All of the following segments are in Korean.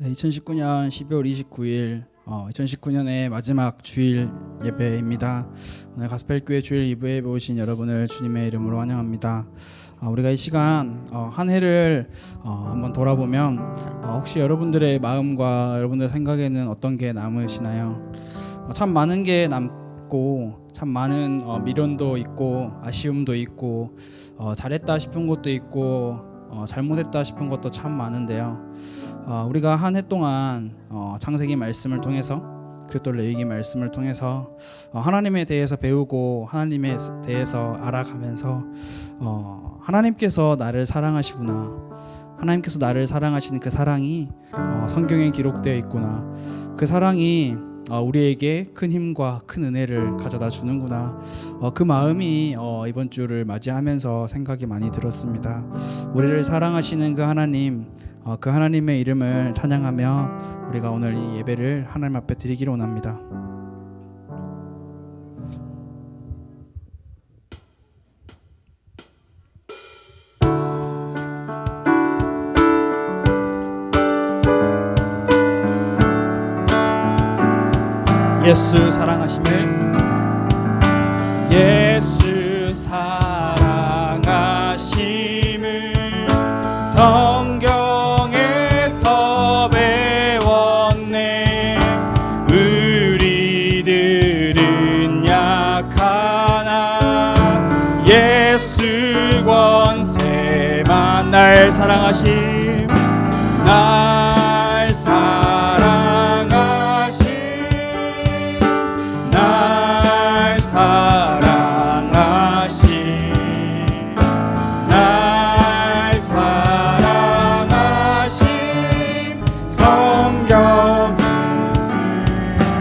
네, 2019년 12월 29일 2019년의 마지막 주일 예배입니다. 오늘 가스펠교회 주일 예배에 오신 여러분을 주님의 이름으로 환영합니다. 우리가 이 시간 한 해를 한번 돌아보면 혹시 여러분들의 마음과 여러분들의 생각에는 어떤 게 남으시나요? 참 많은 게 남고 참 많은 미련도 있고 아쉬움도 있고 잘했다 싶은 것도 있고 잘못했다 싶은 것도 참 많은데요. 우리가 한 해 동안 창세기 말씀을 통해서 그리고 레위기 말씀을 통해서 하나님에 대해서 배우고 하나님에 대해서 알아가면서 하나님께서 나를 사랑하시구나, 하나님께서 나를 사랑하시는 그 사랑이 성경에 기록되어 있구나, 그 사랑이 우리에게 큰 힘과 큰 은혜를 가져다 주는구나, 그 마음이 이번 주를 맞이하면서 생각이 많이 들었습니다. 우리를 사랑하시는 그 하나님, 그 하나님의 이름을 찬양하며 우리가 오늘 이 예배를 하나님 앞에 드리기를 원합니다. 예수 사랑하심을, 예수 사랑하심을 성경에서 배웠네. 우리들은 약하나 예수 권세만 날 사랑하심, 날 사랑하심, 날 사랑하심, 날 사랑하심. 성경은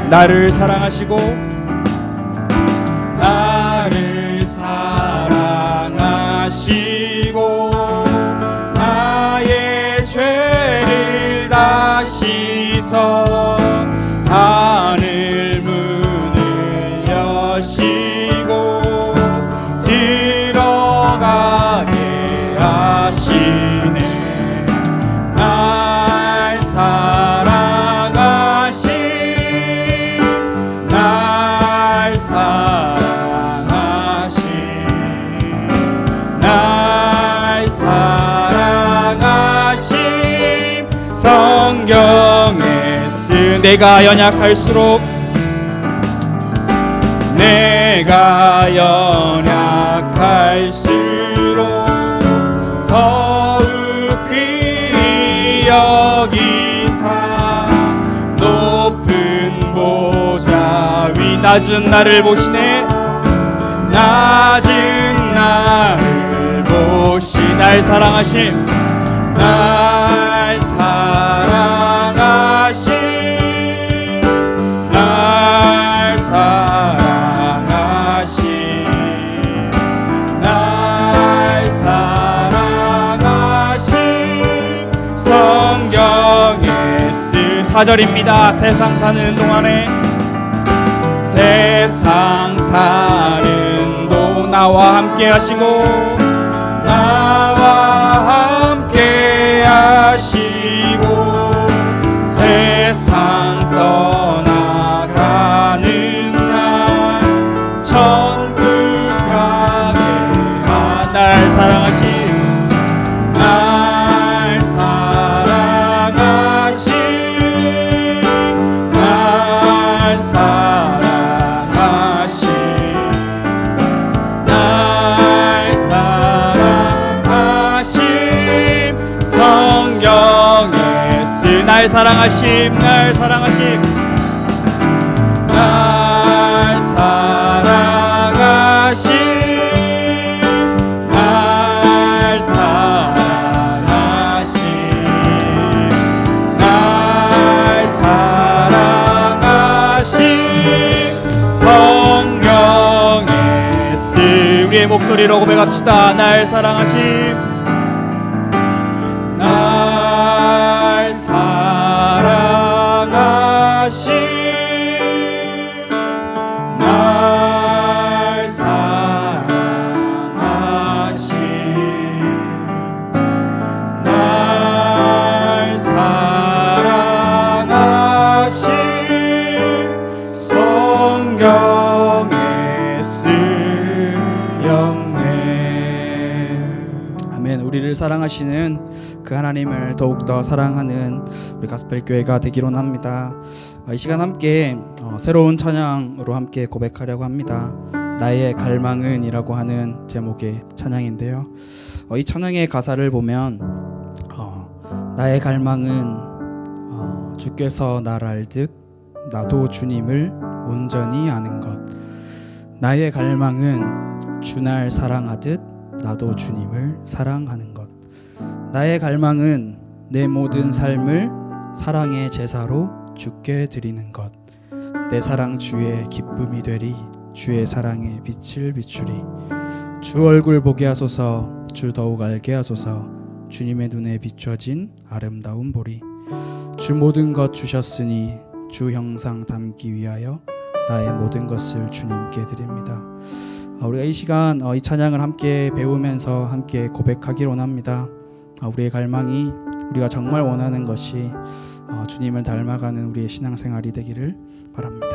나를 사랑하시고 나를 사랑하시고 나의 죄를 다 씻어 하늘 문을 여시고 들어가게 하시네. 날 사랑하심, 날 사랑하심, 날 사랑하심. 성경에 쓴 내가 연약할수록, 내가 연약할수록 더욱 귀히 여기사 높은 보좌 위 낮은 나를 보시네. 낮은 나를 보시, 날 사랑하심, 날 사랑하심, 날 사랑하심, 날 사랑하심. 성경에 쓴 4절입니다. 세상 사는 동안에, 세상 사는 동 나와 함께 하시고 나와 함께 하시고 세상 떠나가는 날 천국 가게 날 사랑하신, 날 사랑하신, 날 사랑하신, 날 사랑하심. 성경에 쓴 날 사랑하심, 날 사랑하심, 날 사랑하심, 날 사랑하심, 날 사랑하심. 성경에 쓴 우리의 목소리로 고백합시다. 날 사랑하심, 날 사랑하심, 날 사랑하심, 날 사랑 사랑하시는 그 하나님을 더욱더 사랑하는 우리 가스펠 교회가 되기로 합니다. 이 시간 함께 새로운 찬양으로 함께 고백하려고 합니다. 나의 갈망은 이라고 하는 제목의 찬양인데요. 이 찬양의 가사를 보면 나의 갈망은 주께서 날 알듯 나도 주님을 온전히 아는 것. 나의 갈망은 주날 사랑하듯 나도 주님을 사랑하는 것. 나의 갈망은 내 모든 삶을 사랑의 제사로 주께 드리는 것. 내 사랑 주의 기쁨이 되리 주의 사랑의 빛을 비추리. 주 얼굴 보게 하소서 주 더욱 알게 하소서 주님의 눈에 비춰진 아름다운 보리. 주 모든 것 주셨으니 주 형상 담기 위하여 나의 모든 것을 주님께 드립니다. 우리가 이 시간 이 찬양을 함께 배우면서 함께 고백하기를 원합니다. 우리의 갈망이 우리가 정말 원하는 것이 주님을 닮아가는 우리의 신앙생활이 되기를 바랍니다.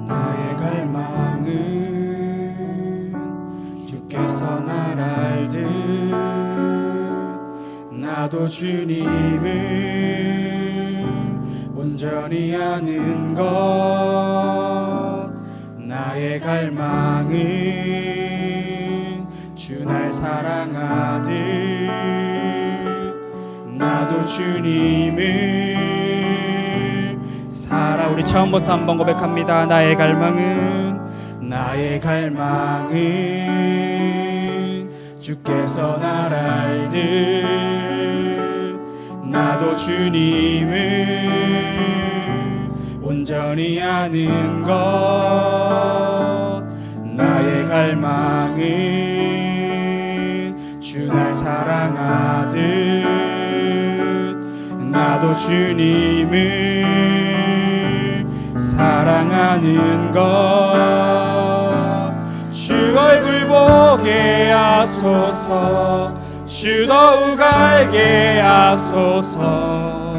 나의 갈망은 주께서 날 알듯 나도 주님을 온전히 아는 것. 나의 갈망은 주 날 사랑하듯 나도 주님을 살아. 우리 처음부터 한번 고백합니다. 나의 갈망은 주께서 날 알듯 나도 주님을 온전히 아는 것. 나의 갈망은 주 날 사랑하듯 나도 주님을 사랑하는 것. 주 얼굴 보게 하소서 주 더욱 알게 하소서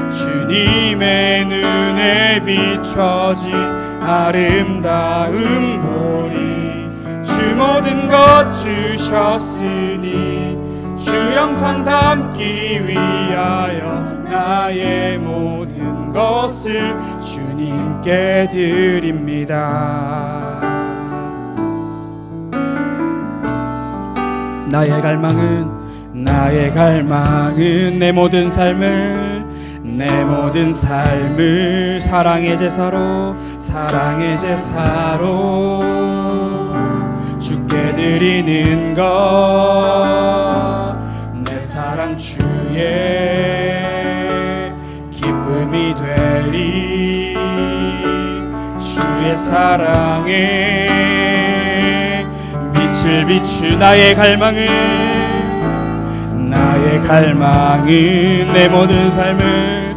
주님의 눈에 비춰진 아름다운 보리. 주 모든 것 주셨으니 주 형상 담기 위하여 나의 모든 것을 주님께 드립니다. 나의 갈망은 내 모든 삶을 사랑의 제사로 주께 드리는 것. 내 사랑 주의 기쁨이 되리 주의 사랑에 빛을 비추. 나의 갈망은 내 모든 삶을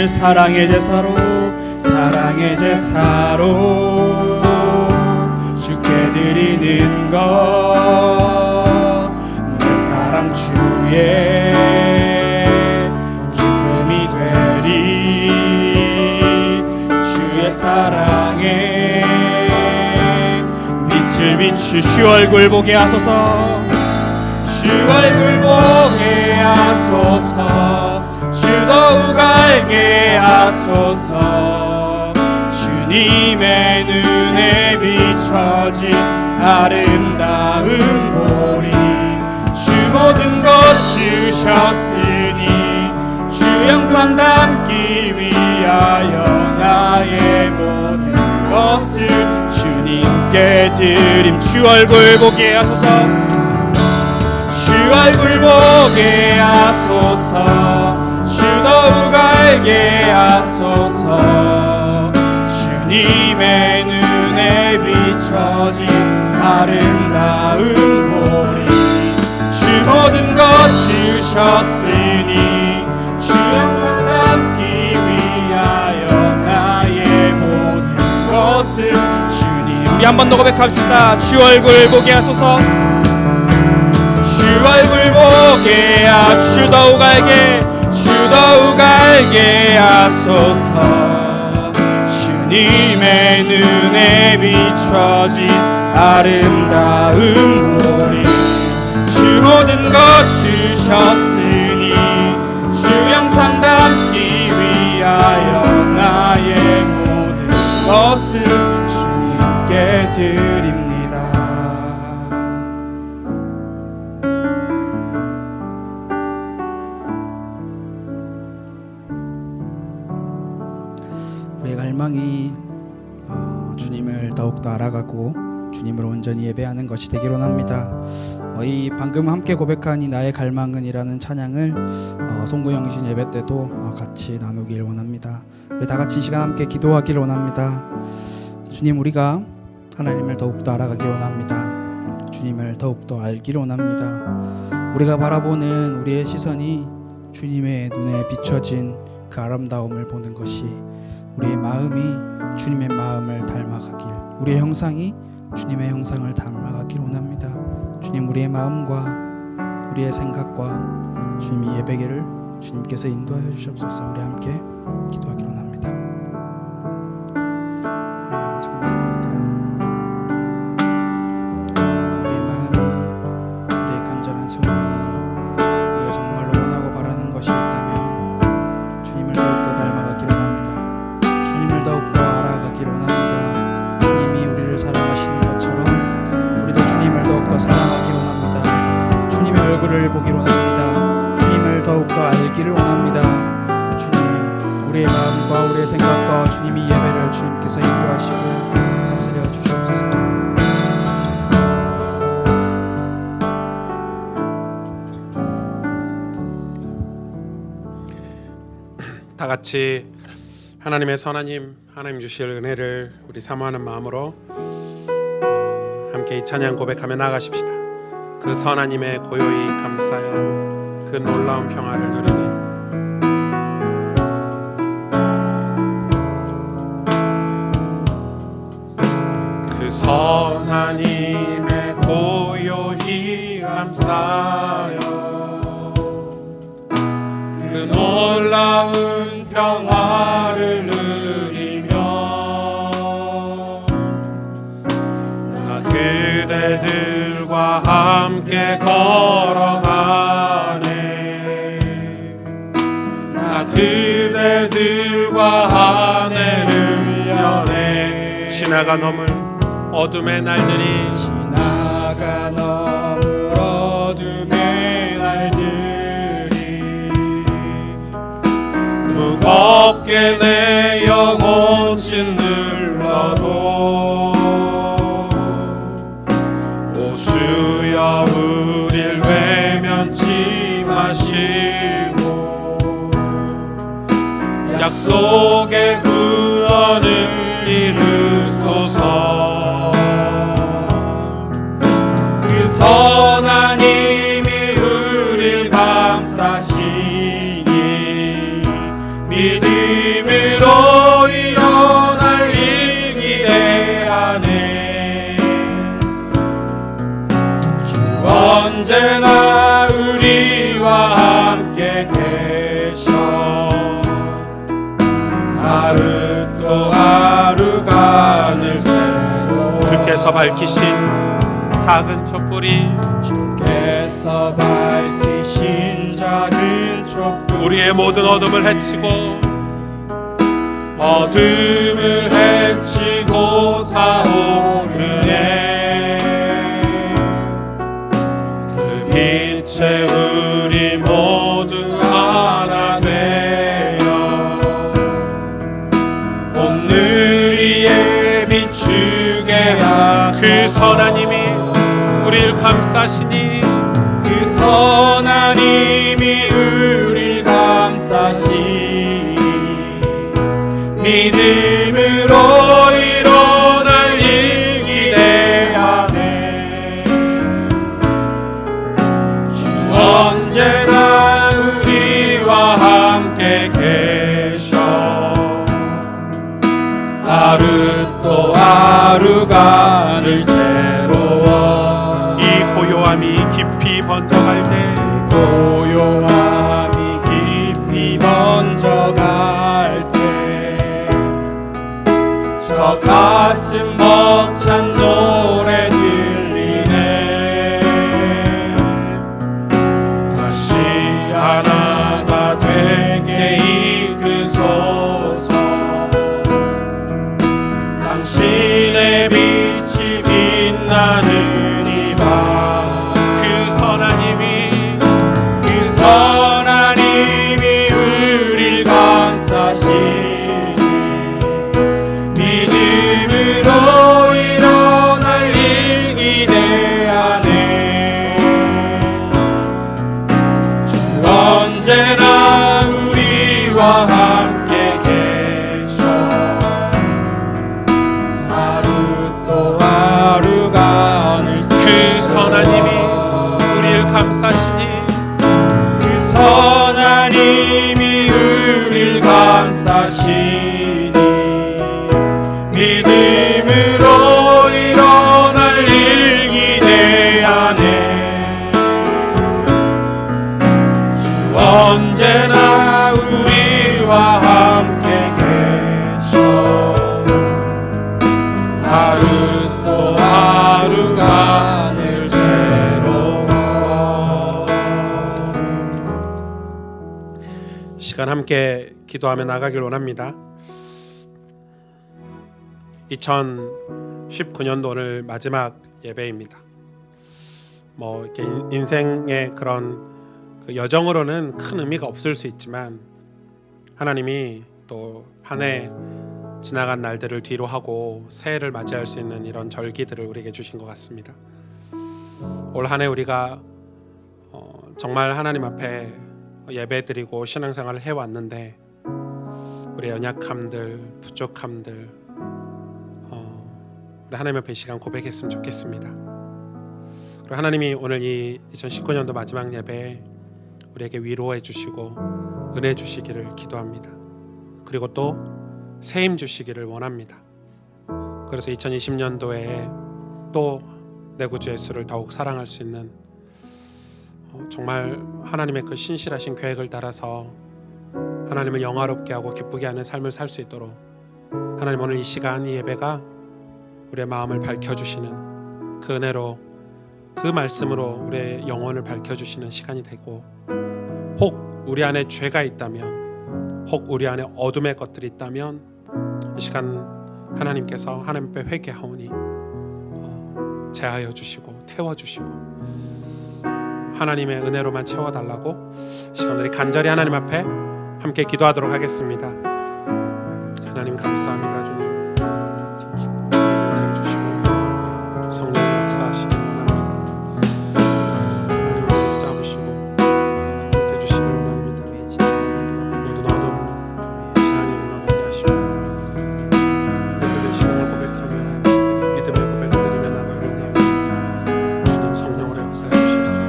사랑의 제사로 주께 드리는 것. 내 사랑 주의 기쁨이 되리 주의 사랑에 빛을 비추. 주 얼굴 보게 하소서 주 얼굴 보게 하소서 주 더욱 알게 하소서 주님의 눈에 비춰진 아름다운 보리. 주 모든 것 주셨으니 주 형상 담기 위하여 나의 모든 것을 주님께 드림. 주 얼굴 보게 하소서 주 얼굴 보게 하소서 주 더욱 알게 하소서 주님의 눈에 비춰진 아름다운 보리. 주 모든 것 주셨으니 주 형상 담기 위하여 나의 모든 것을 주님. 우리 한 번 더 고백합시다. 주 얼굴 보게 하소서 주 얼굴 주더욱 알게 하소서. 주님의 눈에 비춰진 아름다운 우리 주 모든 것 주셨으니 주 영상 담기 위하여 나의 모든 것을 주님께 드립니다. 우리의 갈망이 주님을 더욱더 알아가고 주님을 온전히 예배하는 것이 되기를 원합니다. 이 방금 함께 고백한 이 나의 갈망은이라는 찬양을 송구영신 예배 때도 같이 나누길 원합니다. 우리 다 같이 이 시간 함께 기도하기를 원합니다. 주님, 우리가 하나님을 더욱더 알아가기를 원합니다. 주님을 더욱더 알기를 원합니다. 우리가 바라보는 우리의 시선이 주님의 눈에 비춰진 그 아름다움을 보는 것이, 우리의 마음이 주님의 마음을 닮아가길, 우리의 형상이 주님의 형상을 닮아가길 원합니다. 주님, 우리의 마음과 우리의 생각과 주님의 예배기를 주님께서 인도하여 주시옵소서. 우리 함께 기도하기를 원합니다. 하나님 아버지, 감사합니다. 우리의 마음이, 우리의 간절한 소원이 우리가 정말로 원하고 바라는 것이 있다면 주님을 더욱더 닮아가기를 원합니다. 주님을 더욱더 알아가기를 원합니다. 주님이 우리를 사랑하시는 것처럼 우리도 주님을 더욱더 사랑하기를 원합니다. 주님의 얼굴을 보기를 원합니다. 주님을 더욱더 알기를 원합니다. 주님, 우리의 마음과 우리의 생각과 주님이 예배를 주님께서 인도하시고 다스려 주시옵소서. 다 같이 하나님의 선한 힘, 하나님 주실 은혜를 우리 사모하는 마음으로 함께 이 찬양 고백하며 나아가십시다. 그 선한 힘에 고요히 감사하여 그 놀라운 평화를 누리니 그 선한 힘에 고요히 감사하여 그 놀라운 평화를 누리며 나 그대들과 함께 걸어가네. 나 그대들과 하늘을 여네. 지나가 넘을 어둠의 날들이 지나가 넘을 어둠의 날들이 무겁게 내 영혼 짓눌러도 오 주여 우릴 외면치 마시고 약속의 구원을 이루소서. 그 선한 힘이 우릴 감싸시니 믿음으로 일어날 일 기대하네. 주 언제나 우리와 함께 계셔 하루 또 하루가 늘 새로. 주께서 밝히신 작은 촛불이 주께서 밝히신 작은 촛불 우리의 모든 어둠을 헤치고 어둠을 헤치고 타오르네. 그 빛에 우리 모두 하나 되어 오늘 위에 비추게 하소서. 그 선한 힘이 우리를 감싸시니 그 선한 힘이 우릴 감싸시니 믿음으로 일어날 일 기대하네. 주 언제나 우리와 함께 계셔 하루 또 하루가 늘 새로워. 이 고요함이 깊이 번져갈 때 함께 계셔 하루 또 하루가 그 선하님이 우리를 감싸시니 그 선하님이 우릴 감싸시니 믿음으로 일어날 일 기대하네 주 언제나 우리와 함께 계셔 하루 또 하루가 늘 새로워 이 시간 함께 기도하며 나가길 원합니다. 2019년도 오늘 마지막 예배입니다. 뭐 이렇게 인생의 그런 그 여정으로는 큰 의미가 없을 수 있지만 하나님이 또 한 해 지나간 날들을 뒤로 하고 새해를 맞이할 수 있는 이런 절기들을 우리에게 주신 것 같습니다. 올 한 해 우리가 정말 하나님 앞에 예배드리고 신앙생활을 해왔는데 우리의 연약함들, 부족함들 우리 하나님 앞에 이 시간 고백했으면 좋겠습니다. 그리고 하나님이 오늘 이 2019년도 마지막 예배에 우리에게 위로해 주시고 은혜 주시기를 기도합니다. 그리고 또 새 힘 주시기를 원합니다. 그래서 2020년도에 또 내 구주 예수를 더욱 사랑할 수 있는 정말 하나님의 그 신실하신 계획을 따라서 하나님을 영화롭게 하고 기쁘게 하는 삶을 살 수 있도록 하나님 오늘 이 시간 이 예배가 우리의 마음을 밝혀주시는 그 은혜로 그 말씀으로 우리의 영혼을 밝혀주시는 시간이 되고 혹 우리 안에 죄가 있다면 혹 우리 안에 어둠의 것들이 있다면 이 시간 하나님께서 하나님 앞에 회개하오니 제하여 주시고 태워주시고 하나님의 은혜로만 채워달라고 이 시간 우리 간절히 하나님 앞에 함께 기도하도록 하겠습니다. 하나님 감사합니다. 주님 은혜를 주시고 성령 역사하시기 원합니다. 하나님 붙잡으시고 해주시기 원합니다. 모든 어둠 신앙이 무너지게 하시고 우리들의 신앙을 고백하며 믿음의 고백을 드리며 나가겠네요. 주님 성령으로 역사해 주시옵소서.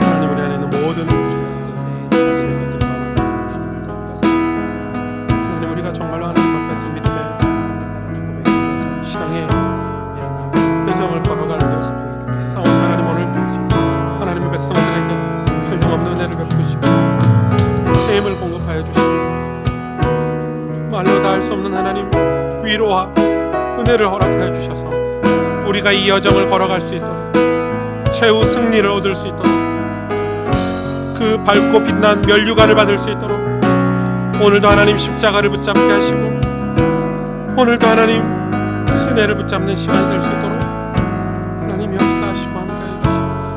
하나님 우리 안에 있는 모든 하나님 우리가 정말로 하나님 앞에서 믿음의 신앙의 여정을 걸어갈 때 싸운 하나님 오늘 하나님의 백성들에게 한량없는 은혜를 베푸시고 새 힘을 공급하여 주시고 말로 다 할 수 없는 하나님 위로와 은혜를 허락하여 주셔서 우리가 이 여정을 걸어갈 수 있도록 최후 승리를 얻을 수 있도록 그 밝고 빛난 면류관을 받을 수 있도록 오늘도 하나님 십자가를 붙잡게 하시고 오늘도 하나님 은혜를 붙잡는 시간이 될 수 있도록 하나님 역사하시고 함께해 주시옵소서.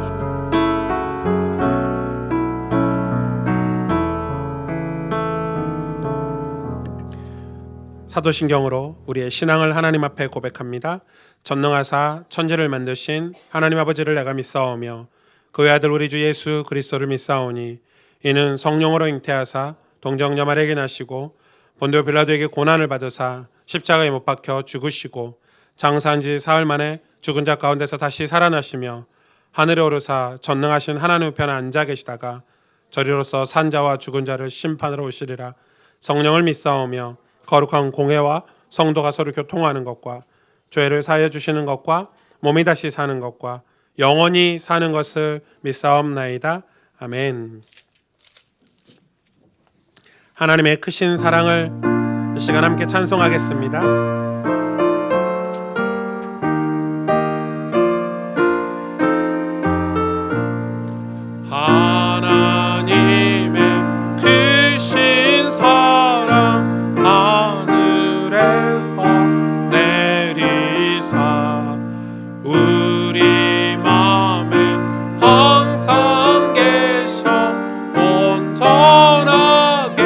사도신경으로 우리의 신앙을 하나님 앞에 고백합니다. 전능하사 천지를 만드신 하나님 아버지를 내가 믿사오며 그의 아들 우리 주 예수 그리스도를 믿사오니 이는 성령으로 잉태하사 동정녀 마리아에게 나시고 본디오 빌라도에게 고난을 받으사 십자가에 못 박혀 죽으시고 장사한 지 사흘 만에 죽은 자 가운데서 다시 살아나시며 하늘에 오르사 전능하신 하나님 우편에 앉아 계시다가 저리로서 산 자와 죽은 자를 심판으로 오시리라. 성령을 믿사오며 거룩한 공회와 성도가 서로 교통하는 것과 죄를 사하여 주시는 것과 몸이 다시 사는 것과 영원히 사는 것을 믿사옵나이다. 아멘. 하나님의 크신 사랑을 이 시간 함께 찬송하겠습니다. 하나님의 크신 사랑 하늘에서 내리사 우리 마음에 항상 계셔 온전하게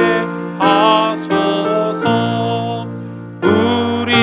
하소서. 우리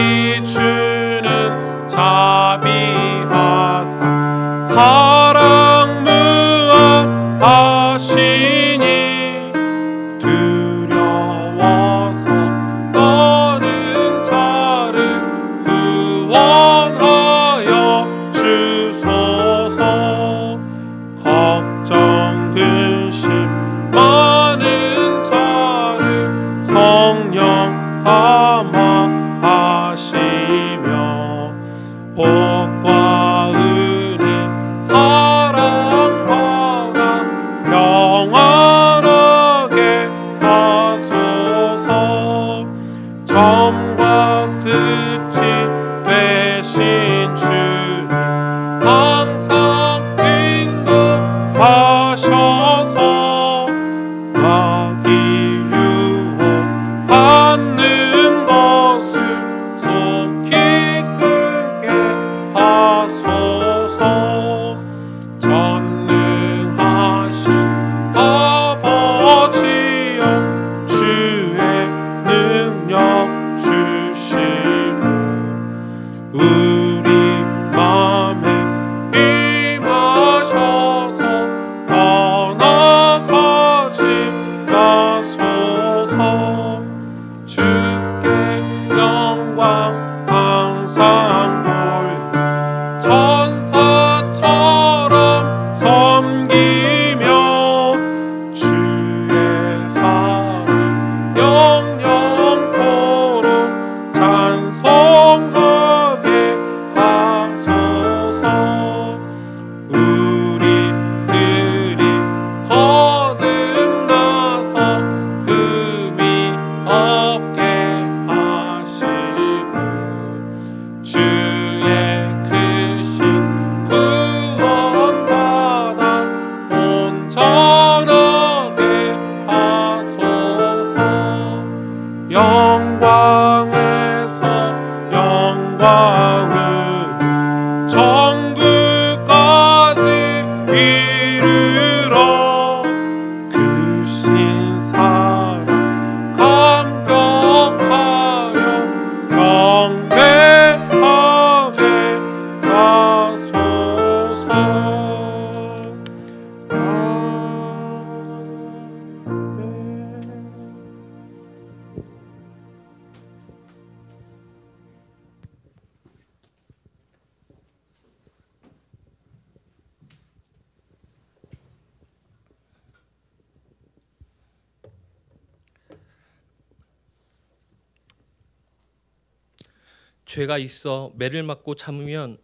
죄가 있어 매를 맞고 참으면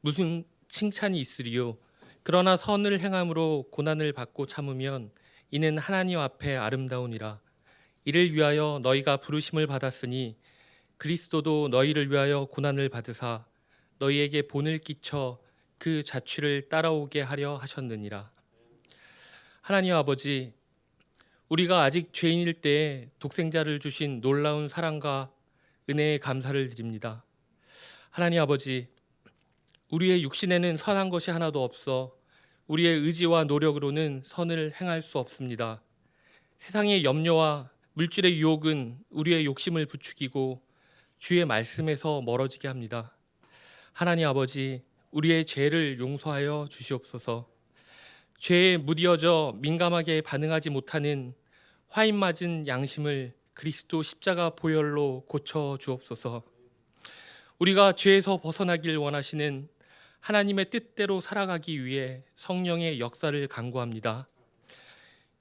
무슨 칭찬이 있으리요. 그러나 선을 행함으로 고난을 받고 참으면 이는 하나님 앞에 아름다우니라. 이를 위하여 너희가 부르심을 받았으니 그리스도도 너희를 위하여 고난을 받으사 너희에게 본을 끼쳐 그 자취를 따라오게 하려 하셨느니라. 하나님 아버지, 우리가 아직 죄인일 때에 독생자를 주신 놀라운 사랑과 은혜에 감사를 드립니다. 하나님 아버지, 우리의 육신에는 선한 것이 하나도 없어 우리의 의지와 노력으로는 선을 행할 수 없습니다. 세상의 염려와 물질의 유혹은 우리의 욕심을 부추기고 주의 말씀에서 멀어지게 합니다. 하나님 아버지, 우리의 죄를 용서하여 주시옵소서. 죄에 무디어져 민감하게 반응하지 못하는 화인 맞은 양심을 그리스도 십자가 보혈로 고쳐 주옵소서. 우리가 죄에서 벗어나길 원하시는 하나님의 뜻대로 살아가기 위해 성령의 역사를 간구합니다.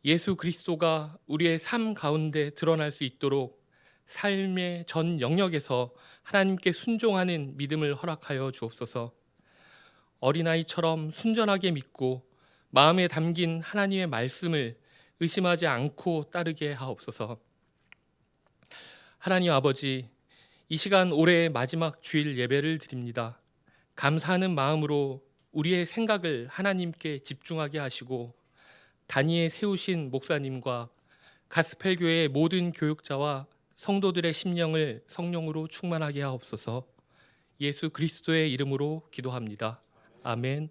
예수 그리스도가 우리의 삶 가운데 드러날 수 있도록 삶의 전 영역에서 하나님께 순종하는 믿음을 허락하여 주옵소서. 어린아이처럼 순전하게 믿고 마음에 담긴 하나님의 말씀을 의심하지 않고 따르게 하옵소서. 하나님 아버지, 이 시간 올해의 마지막 주일 예배를 드립니다. 감사하는 마음으로 우리의 생각을 하나님께 집중하게 하시고 단위에 세우신 목사님과 가스펠 교회의 모든 교육자와 성도들의 심령을 성령으로 충만하게 하옵소서. 예수 그리스도의 이름으로 기도합니다. 아멘.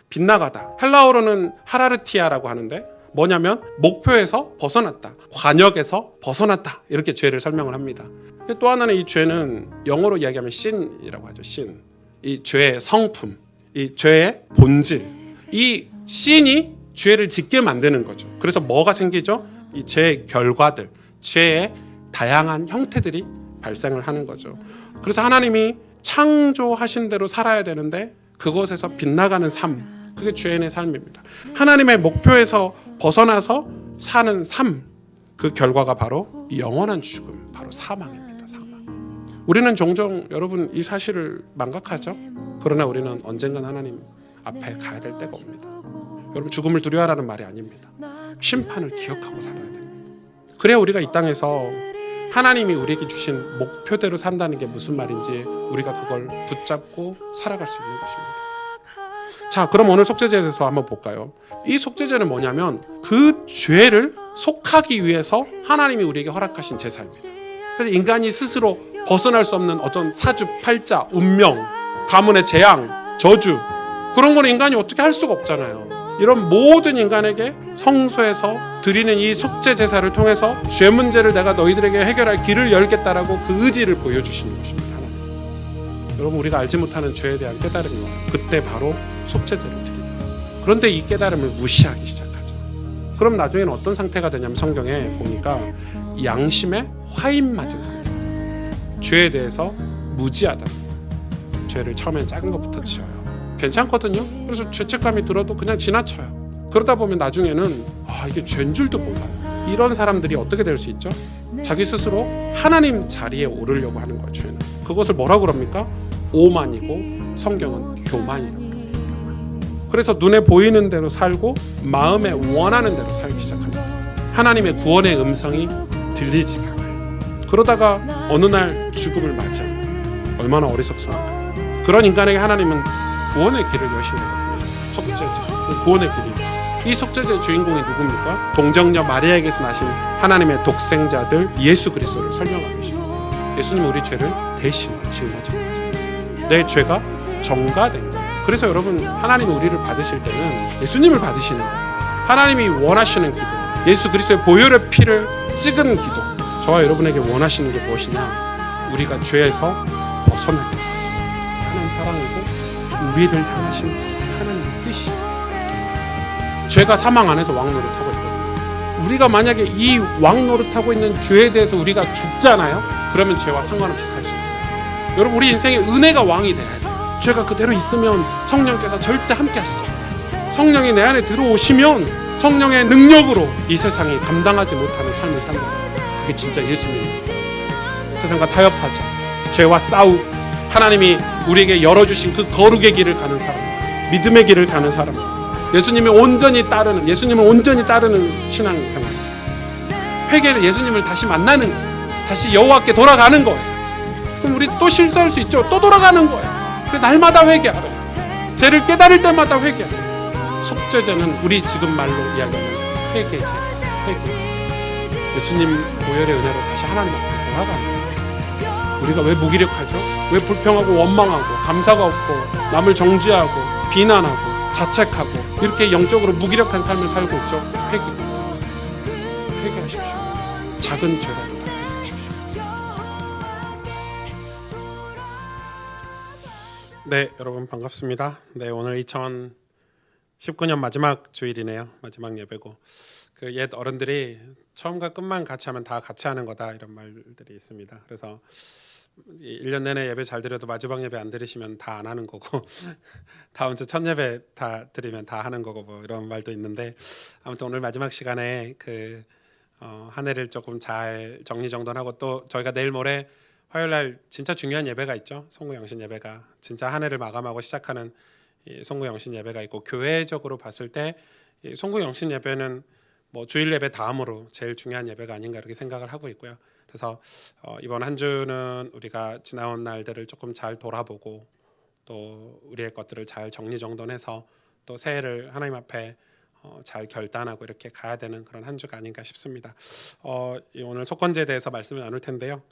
빗나가다. 헬라어로는 하라르티아라고 하는데 뭐냐면 목표에서 벗어났다, 관역에서 벗어났다, 이렇게 죄를 설명을 합니다. 또 하나는 이 죄는 영어로 이야기하면 신이라고 하죠. 신. 이 죄의 성품, 이 죄의 본질, 이 신이 죄를 짓게 만드는 거죠. 그래서 뭐가 생기죠? 이 죄의 결과들, 죄의 다양한 형태들이 발생을 하는 거죠. 그래서 하나님이 창조하신 대로 살아야 되는데 그것에서 빗나가는 삶, 그게 죄인의 삶입니다. 하나님의 목표에서 벗어나서 사는 삶, 그 결과가 바로 영원한 죽음, 바로 사망입니다. 사망. 우리는 종종 여러분 이 사실을 망각하죠. 그러나 우리는 언젠간 하나님 앞에 가야 될 때가 옵니다. 여러분, 죽음을 두려워하라는 말이 아닙니다. 심판을 기억하고 살아야 됩니다. 그래야 우리가 이 땅에서 하나님이 우리에게 주신 목표대로 산다는 게 무슨 말인지 우리가 그걸 붙잡고 살아갈 수 있는 것입니다. 자, 그럼 오늘 속죄제에 대해서 한번 볼까요? 이 속죄제는 뭐냐면 그 죄를 속하기 위해서 하나님이 우리에게 허락하신 제사입니다. 그래서 인간이 스스로 벗어날 수 없는 어떤 사주팔자, 운명, 가문의 재앙, 저주, 그런 거는 인간이 어떻게 할 수가 없잖아요. 이런 모든 인간에게 성소에서 드리는 이 속죄 제사를 통해서 죄 문제를 내가 너희들에게 해결할 길을 열겠다라고 그 의지를 보여주시는 것입니다. 하나님. 여러분, 우리가 알지 못하는 죄에 대한 깨달음이 와요. 그때 바로 속죄제를 드립니다. 그런데 이 깨달음을 무시하기 시작하죠. 그럼 나중에는 어떤 상태가 되냐면 성경에 보니까 양심에 화인 맞은 상태입니다. 죄에 대해서 무지하다. 죄를 처음엔 작은 것부터 지어요. 괜찮거든요. 그래서 죄책감이 들어도 그냥 지나쳐요. 그러다 보면 나중에는 이게 죄인 줄도 몰라요. 이런 사람들이 어떻게 될 수 있죠? 자기 스스로 하나님 자리에 오르려고 하는 거예요. 죄는. 그것을 뭐라고 그럽니까? 오만이고 성경은 교만이라고 합니다. 그래서 눈에 보이는 대로 살고 마음에 원하는 대로 살기 시작합니다. 하나님의 구원의 음성이 들리지가 않아요. 그러다가 어느 날 죽음을 맞이해요. 얼마나 어리석습니까? 그런 인간에게 하나님은 구원의 길을 여시는 거거든요. 속죄제, 구원의 길이. 이 속죄제의 주인공이 누굽니까? 동정녀 마리아에게서 나신 하나님의 독생자들 예수 그리스도를 설명하고 계십니다. 예수님 우리 죄를 대신 짊어지고 가셨어요. 내 죄가 정가된 거예요. 그래서 여러분, 하나님이 우리를 받으실 때는 예수님을 받으시는 거예요. 하나님이 원하시는 기도, 예수 그리스도의 보혈의 피를 찍은 기도. 저와 여러분에게 원하시는 게 무엇이냐? 우리가 죄에서 벗어나는 것입니다. 하나님 사랑이고 우리를 향하신 하나님의 뜻이. 죄가 사망 안에서 왕노릇하고 있거든요. 우리가 만약에 이 왕노릇하고 있는 죄에 대해서 우리가 죽잖아요. 그러면 죄와 상관없이 살 수 있어요. 여러분, 우리 인생에 은혜가 왕이 돼야 돼요. 죄가 그대로 있으면 성령께서 절대 함께 하시죠. 성령이 내 안에 들어오시면 성령의 능력으로 이 세상이 감당하지 못하는 삶을 산다. 그게 진짜 예수님입니다. 세상과 타협하자. 죄와 싸우. 하나님이 우리에게 열어주신 그 거룩의 길을 가는 사람, 믿음의 길을 가는 사람, 예수님을 온전히 따르는 신앙생활. 회개를, 예수님을 다시 만나는 거예요. 다시 여호와께 돌아가는 거예요. 그럼 우리 또 실수할 수 있죠. 또 돌아가는 거예요. 그래서 날마다 회개하라. 죄를 깨달을 때마다 회개하라. 속죄제는 우리 지금 말로 이야기하는 회개 제사, 회개. 예수님 보혈의 은혜로 다시 하나님 앞에 돌아가는 거예요. 우리가 왜 무기력하죠? 왜 불평하고 원망하고 감사가 없고 남을 정죄하고 비난하고 자책하고 이렇게 영적으로 무기력한 삶을 살고 있죠? 회개하십시오. 작은 죄라도 회개하십시오. 네, 여러분 반갑습니다. 네, 오늘 2019년 마지막 주일이네요. 마지막 예배고, 그 옛 어른들이 처음과 끝만 같이 하면 다 같이 하는 거다, 이런 말들이 있습니다. 그래서 1년 내내 예배 잘 드려도 마지막 예배 안 드리시면 다 안 하는 거고 다음 주 첫 예배 다 드리면 다 하는 거고, 뭐 이런 말도 있는데, 아무튼 오늘 마지막 시간에 한 해를 조금 잘 정리정돈하고, 또 저희가 내일 모레 화요일 날 진짜 중요한 예배가 있죠. 송구영신 예배가, 진짜 한 해를 마감하고 시작하는 이 송구영신 예배가 있고, 교회적으로 봤을 때 이 송구영신 예배는 뭐 주일 예배 다음으로 제일 중요한 예배가 아닌가, 이렇게 생각을 하고 있고요. 그래서 이번 한 주는 우리가 지나온 날들을 조금 잘 돌아보고, 또 우리의 것들을 잘 정리정돈해서 또 새해를 하나님 앞에 잘 결단하고 이렇게 가야 되는 그런 한 주가 아닌가 싶습니다. 오늘 속건제에 대해서 말씀을 나눌 텐데요.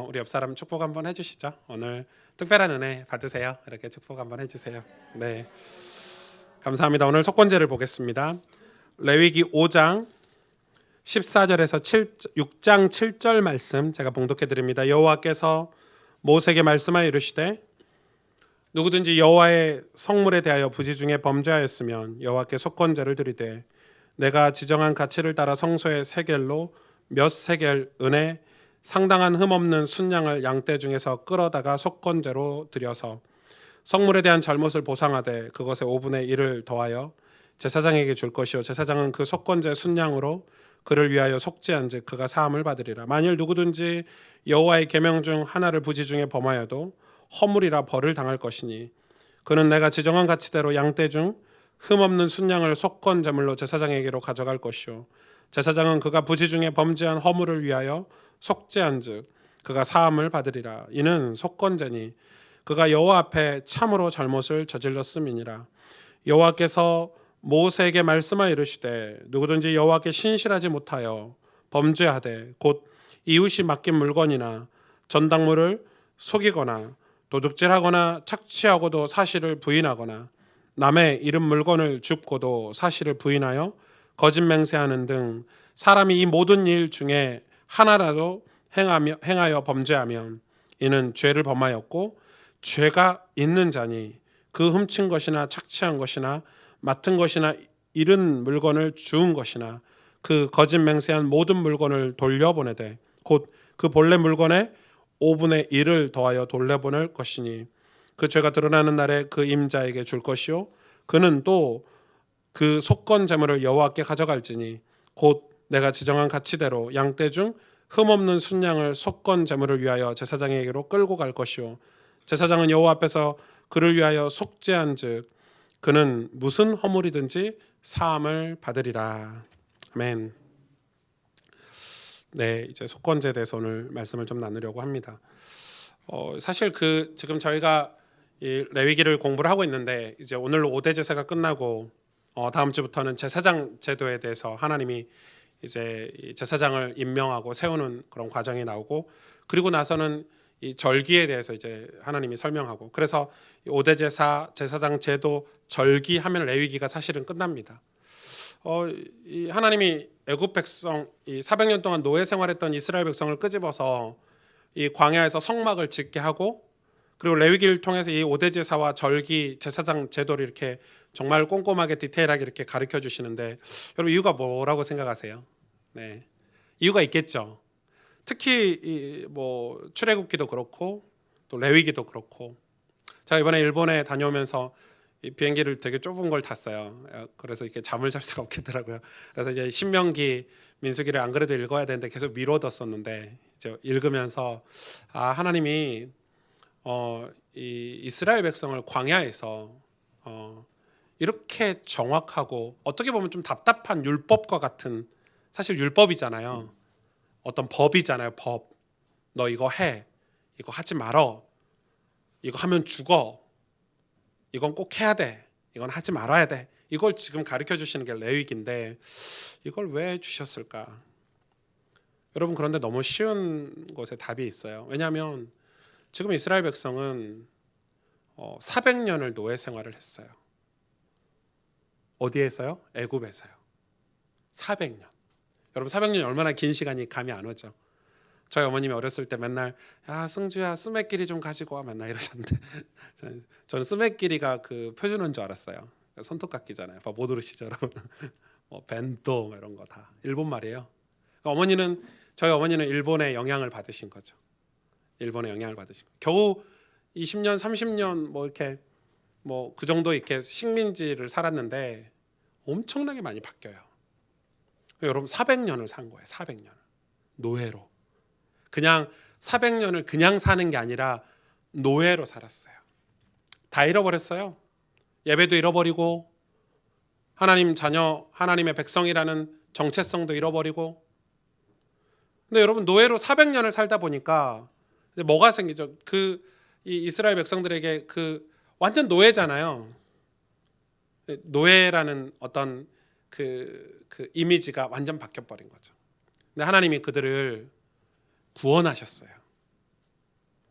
우리 옆 사람 축복 한번 해주시죠. 오늘 특별한 은혜 받으세요. 이렇게 축복 한번 해주세요. 네, 감사합니다. 오늘 속건제를 보겠습니다. 레위기 5장 14절에서 6장 7절 말씀 제가 봉독해 드립니다. 여호와께서 모세에게 말씀하여 이르시되, 누구든지 여호와의 성물에 대하여 부지 중에 범죄하였으면 여호와께 속건제를 드리되, 내가 지정한 가치를 따라 성소의 세겔로 몇 세겔 은에 상당한 흠없는 순양을 양떼 중에서 끌어다가 속건제로 드려서 성물에 대한 잘못을 보상하되 그것의 5분의 1을 더하여 제사장에게 줄 것이요, 제사장은 그 속건제 순양으로 그를 위하여 속죄한즉 그가 사함을 받으리라. 만일 누구든지 여호와의 계명 중 하나를 부지 중에 범하여도 허물이라 벌을 당할 것이니, 그는 내가 지정한 가치대로 양떼 중 흠없는 순양을 속건 제물로 제사장에게로 가져갈 것이요, 제사장은 그가 부지 중에 범죄한 허물을 위하여 속죄한즉 그가 사함을 받으리라. 이는 속건제니 그가 여호와 앞에 참으로 잘못을 저질렀음이니라. 여호와께서 모세에게 말씀하여 이르시되, 누구든지 여호와께 신실하지 못하여 범죄하되 곧 이웃이 맡긴 물건이나 전당물을 속이거나 도둑질하거나 착취하고도 사실을 부인하거나 남의 잃은 물건을 줍고도 사실을 부인하여 거짓 맹세하는 등 사람이 이 모든 일 중에 하나라도 행하여 범죄하면 이는 죄를 범하였고 죄가 있는 자니, 그 훔친 것이나 착취한 것이나 맡은 것이나 잃은 물건을 주운 것이나 그 거짓 맹세한 모든 물건을 돌려보내되 곧 그 본래 물건의 5분의 1을 더하여 돌려보낼 것이니, 그 죄가 드러나는 날에 그 임자에게 줄 것이요, 그는 또 그 속건 제물을 여호와께 가져갈지니 곧 내가 지정한 가치대로 양떼 중 흠없는 순양을 속건 제물을 위하여 제사장에게로 끌고 갈 것이요, 제사장은 여호와 앞에서 그를 위하여 속죄한즉 그는 무슨 허물이든지 사함을 받으리라. 아멘. 네, 이제 속건제에 대해서 오늘 말씀을 좀 나누려고 합니다. 사실 지금 저희가 이 레위기를 공부를 하고 있는데, 이제 오늘로 5대 제사가 끝나고 다음 주부터는 제사장 제도에 대해서 하나님이 이제 제사장을 임명하고 세우는 그런 과정이 나오고, 그리고 나서는 이 절기에 대해서 이제 하나님이 설명하고, 그래서 5대 제사, 제사장 제도, 절기 하면 레위기가 사실은 끝납니다. 이 하나님이 애굽 백성, 이 400년 동안 노예 생활했던 이스라엘 백성을 끄집어서 이 광야에서 성막을 짓게 하고, 그리고 레위기를 통해서 이 5대 제사와 절기, 제사장 제도를 이렇게 정말 꼼꼼하게 디테일하게 이렇게 가르쳐 주시는데 여러분 이유가 뭐라고 생각하세요? 네, 이유가 있겠죠. 특히 뭐 출애굽기도 그렇고 또 레위기도 그렇고 제가 이번에 일본에 다녀오면서 이 비행기를 되게 좁은 걸 탔어요. 그래서 이렇게 잠을 잘 수가 없겠더라고요. 그래서 이제 신명기, 민수기를 안 그래도 읽어야 되는데 계속 미뤄뒀었는데 이제 읽으면서 하나님이 이 이스라엘 백성을 광야에서 이렇게 정확하고 어떻게 보면 좀 답답한 율법과 같은, 사실 율법이잖아요. 어떤 법이잖아요. 법. 너 이거 해. 이거 하지 말어. 이거 하면 죽어. 이건 꼭 해야 돼. 이건 하지 말아야 돼. 이걸 지금 가르쳐 주시는 게 레위기인데 이걸 왜 주셨을까? 여러분, 그런데 너무 쉬운 것에 답이 있어요. 왜냐하면 지금 이스라엘 백성은 400년을 노예 생활을 했어요. 어디에서요? 애굽에서요. 400년. 여러분 400년이 얼마나 긴 시간이 감이 안 오죠. 저희 어머님이 어렸을 때 맨날 야 승주야 스매끼리 좀 가지고 와 맨날 이러셨는데 저는 스매끼리가 그 표준어인 줄 알았어요. 손톱깎이잖아요. 못 들으시죠 여러분? 뭐 벤또 이런 거 다 일본 말이에요. 그러니까 저희 어머니는 일본의 영향을 받으신 거죠. 일본의 영향을 받으신 거. 겨우 20년 30년 뭐 이렇게 뭐 그 정도 이렇게 식민지를 살았는데 엄청나게 많이 바뀌어요. 여러분 400년을 산 거예요. 400년을 노예로. 그냥 400년을 그냥 사는 게 아니라 노예로 살았어요. 다 잃어버렸어요. 예배도 잃어버리고 하나님 자녀, 하나님의 백성이라는 정체성도 잃어버리고. 근데 여러분 노예로 400년을 살다 보니까 이제 뭐가 생기죠? 이 이스라엘 백성들에게 완전 노예잖아요. 노예라는 어떤 그 이미지가 완전 바뀌어버린 거죠. 근데 하나님이 그들을 구원하셨어요.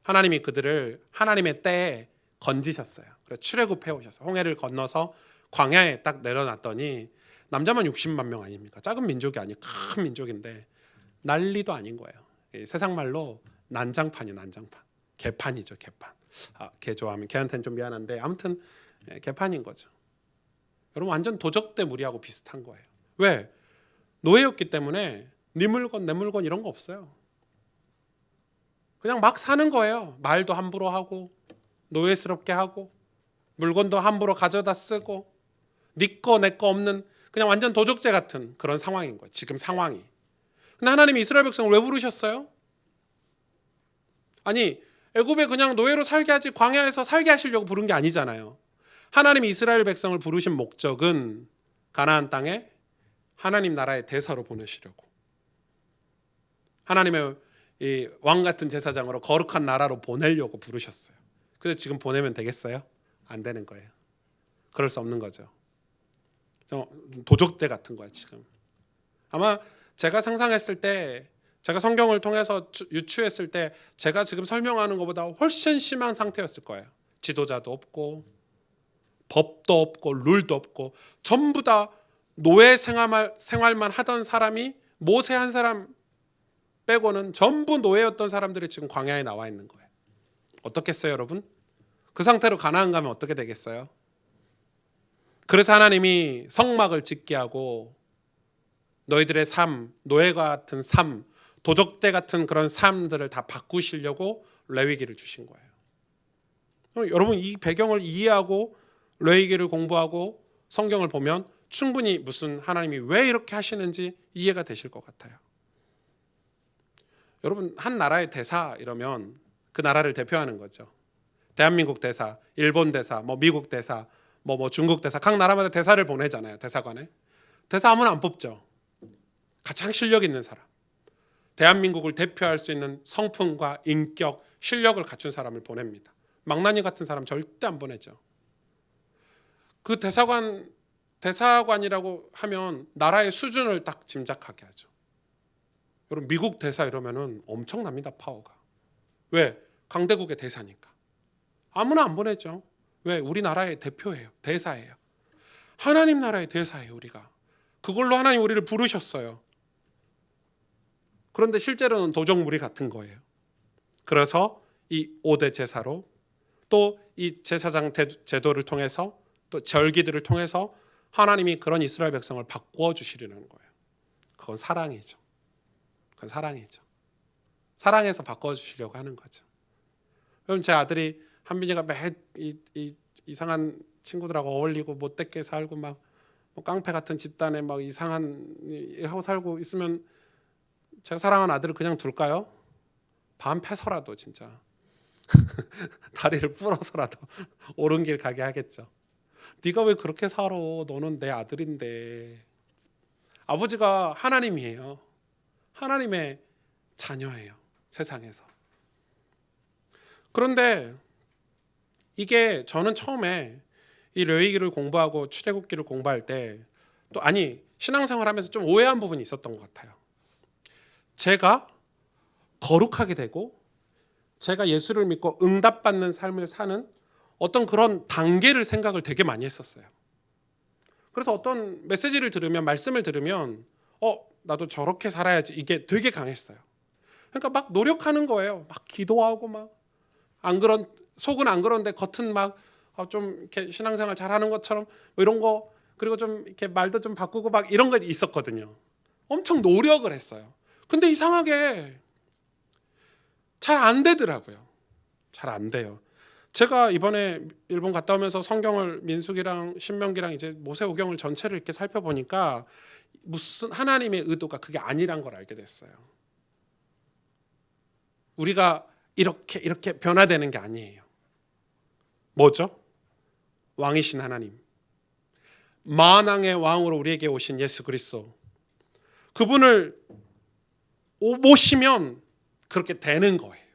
하나님이 그들을 하나님의 때에 건지셨어요. 그래서 출애굽해 오셨어요. 홍해를 건너서 광야에 딱 내려놨더니 남자만 60만 명 아닙니까? 작은 민족이 아니고 큰 민족인데 난리도 아닌 거예요. 세상 말로 난장판이에요. 난장판. 개판이죠. 개판. 개 좋아하면 개한테는 좀 미안한데 아무튼 개판인 거죠. 여러분 완전 도적대 무리하고 비슷한 거예요. 왜? 노예였기 때문에 네 물건 내 물건 이런 거 없어요. 그냥 막 사는 거예요. 말도 함부로 하고 노예스럽게 하고 물건도 함부로 가져다 쓰고 네 거 내 거 없는 그냥 완전 도적제 같은 그런 상황인 거예요. 지금 상황이. 근데 하나님이 이스라엘 백성을 왜 부르셨어요? 아니 애굽에 그냥 노예로 살게 하지 광야에서 살게 하시려고 부른 게 아니잖아요. 하나님이 이스라엘 백성을 부르신 목적은 가나안 땅에 하나님 나라의 대사로 보내시려고, 하나님의 이 왕 같은 제사장으로 거룩한 나라로 보내려고 부르셨어요. 근데 지금 보내면 되겠어요? 안 되는 거예요. 그럴 수 없는 거죠. 도적대 같은 거예요 지금. 아마 제가 상상했을 때, 제가 성경을 통해서 유추했을 때 제가 지금 설명하는 것보다 훨씬 심한 상태였을 거예요. 지도자도 없고 법도 없고 룰도 없고 전부 다 노예 생활만 하던 사람이 모세 한 사람 빼고는 전부 노예였던 사람들이 지금 광야에 나와 있는 거예요. 어떻겠어요 여러분? 그 상태로 가나안 가면 어떻게 되겠어요? 그래서 하나님이 성막을 짓게 하고 너희들의 삶, 노예와 같은 삶, 도적대 같은 그런 삶들을 다 바꾸시려고 레위기를 주신 거예요. 여러분 이 배경을 이해하고 레위기를 공부하고 성경을 보면 충분히 무슨 하나님이 왜 이렇게 하시는지 이해가 되실 것 같아요. 여러분 한 나라의 대사 이러면 그 나라를 대표하는 거죠. 대한민국 대사, 일본 대사, 뭐 미국 대사, 뭐 중국 대사, 각 나라마다 대사를 보내잖아요. 대사관에. 대사 아무나 안 뽑죠. 가장 실력 있는 사람, 대한민국을 대표할 수 있는 성품과 인격, 실력을 갖춘 사람을 보냅니다. 망나니 같은 사람 절대 안 보내죠. 그 대사관이라고 하면 나라의 수준을 딱 짐작하게 하죠. 여러분 미국 대사 이러면은 엄청납니다. 파워가. 왜? 강대국의 대사니까. 아무나 안 보내죠. 왜? 우리나라의 대표예요. 대사예요. 하나님 나라의 대사예요. 우리가. 그걸로 하나님 우리를 부르셨어요. 그런데 실제로는 도적무리 같은 거예요. 그래서 이 5대 제사로 또 이 제사장 제도를 통해서 또 절기들을 통해서 하나님이 그런 이스라엘 백성을 바꾸어 주시려는 거예요. 그건 사랑이죠. 그건 사랑이죠. 사랑해서 바꿔 주시려고 하는 거죠. 그럼 제 아들이 한빈이가 매 이상한 친구들하고 어울리고 못되게 살고 막 깡패 같은 집단에 막 이상한 하고 살고 있으면 제가 사랑하는 아들을 그냥 둘까요? 밤 패서라도 진짜 다리를 부러서라도 옳은 길 가게 하겠죠. 네가 왜 그렇게 살아? 너는 내 아들인데. 아버지가 하나님이에요. 하나님의 자녀예요. 세상에서. 그런데 이게 저는 처음에 이 레위기를 공부하고 출애굽기를 공부할 때 또 신앙생활하면서 좀 오해한 부분이 있었던 것 같아요. 제가 거룩하게 되고 제가 예수를 믿고 응답받는 삶을 사는 어떤 그런 단계를 생각을 되게 많이 했었어요. 그래서 어떤 메시지를 들으면 말씀을 들으면 나도 저렇게 살아야지 이게 되게 강했어요. 그러니까 막 노력하는 거예요. 막 기도하고 막 안 그런 속은 안 그런데 겉은 막 좀 이렇게 신앙생활 잘하는 것처럼 뭐 이런 거 그리고 좀 이렇게 말도 좀 바꾸고 막 이런 거 있었거든요. 엄청 노력을 했어요. 근데 이상하게 잘 안 되더라고요. 잘 안 돼요. 제가 이번에 일본 갔다 오면서 성경을 민수기랑 신명기랑 이제 모세오경을 전체를 이렇게 살펴보니까 무슨 하나님의 의도가 그게 아니란 걸 알게 됐어요. 우리가 이렇게 변화되는 게 아니에요. 뭐죠? 왕이신 하나님, 만왕의 왕으로 우리에게 오신 예수 그리스도, 그분을 모시면 그렇게 되는 거예요.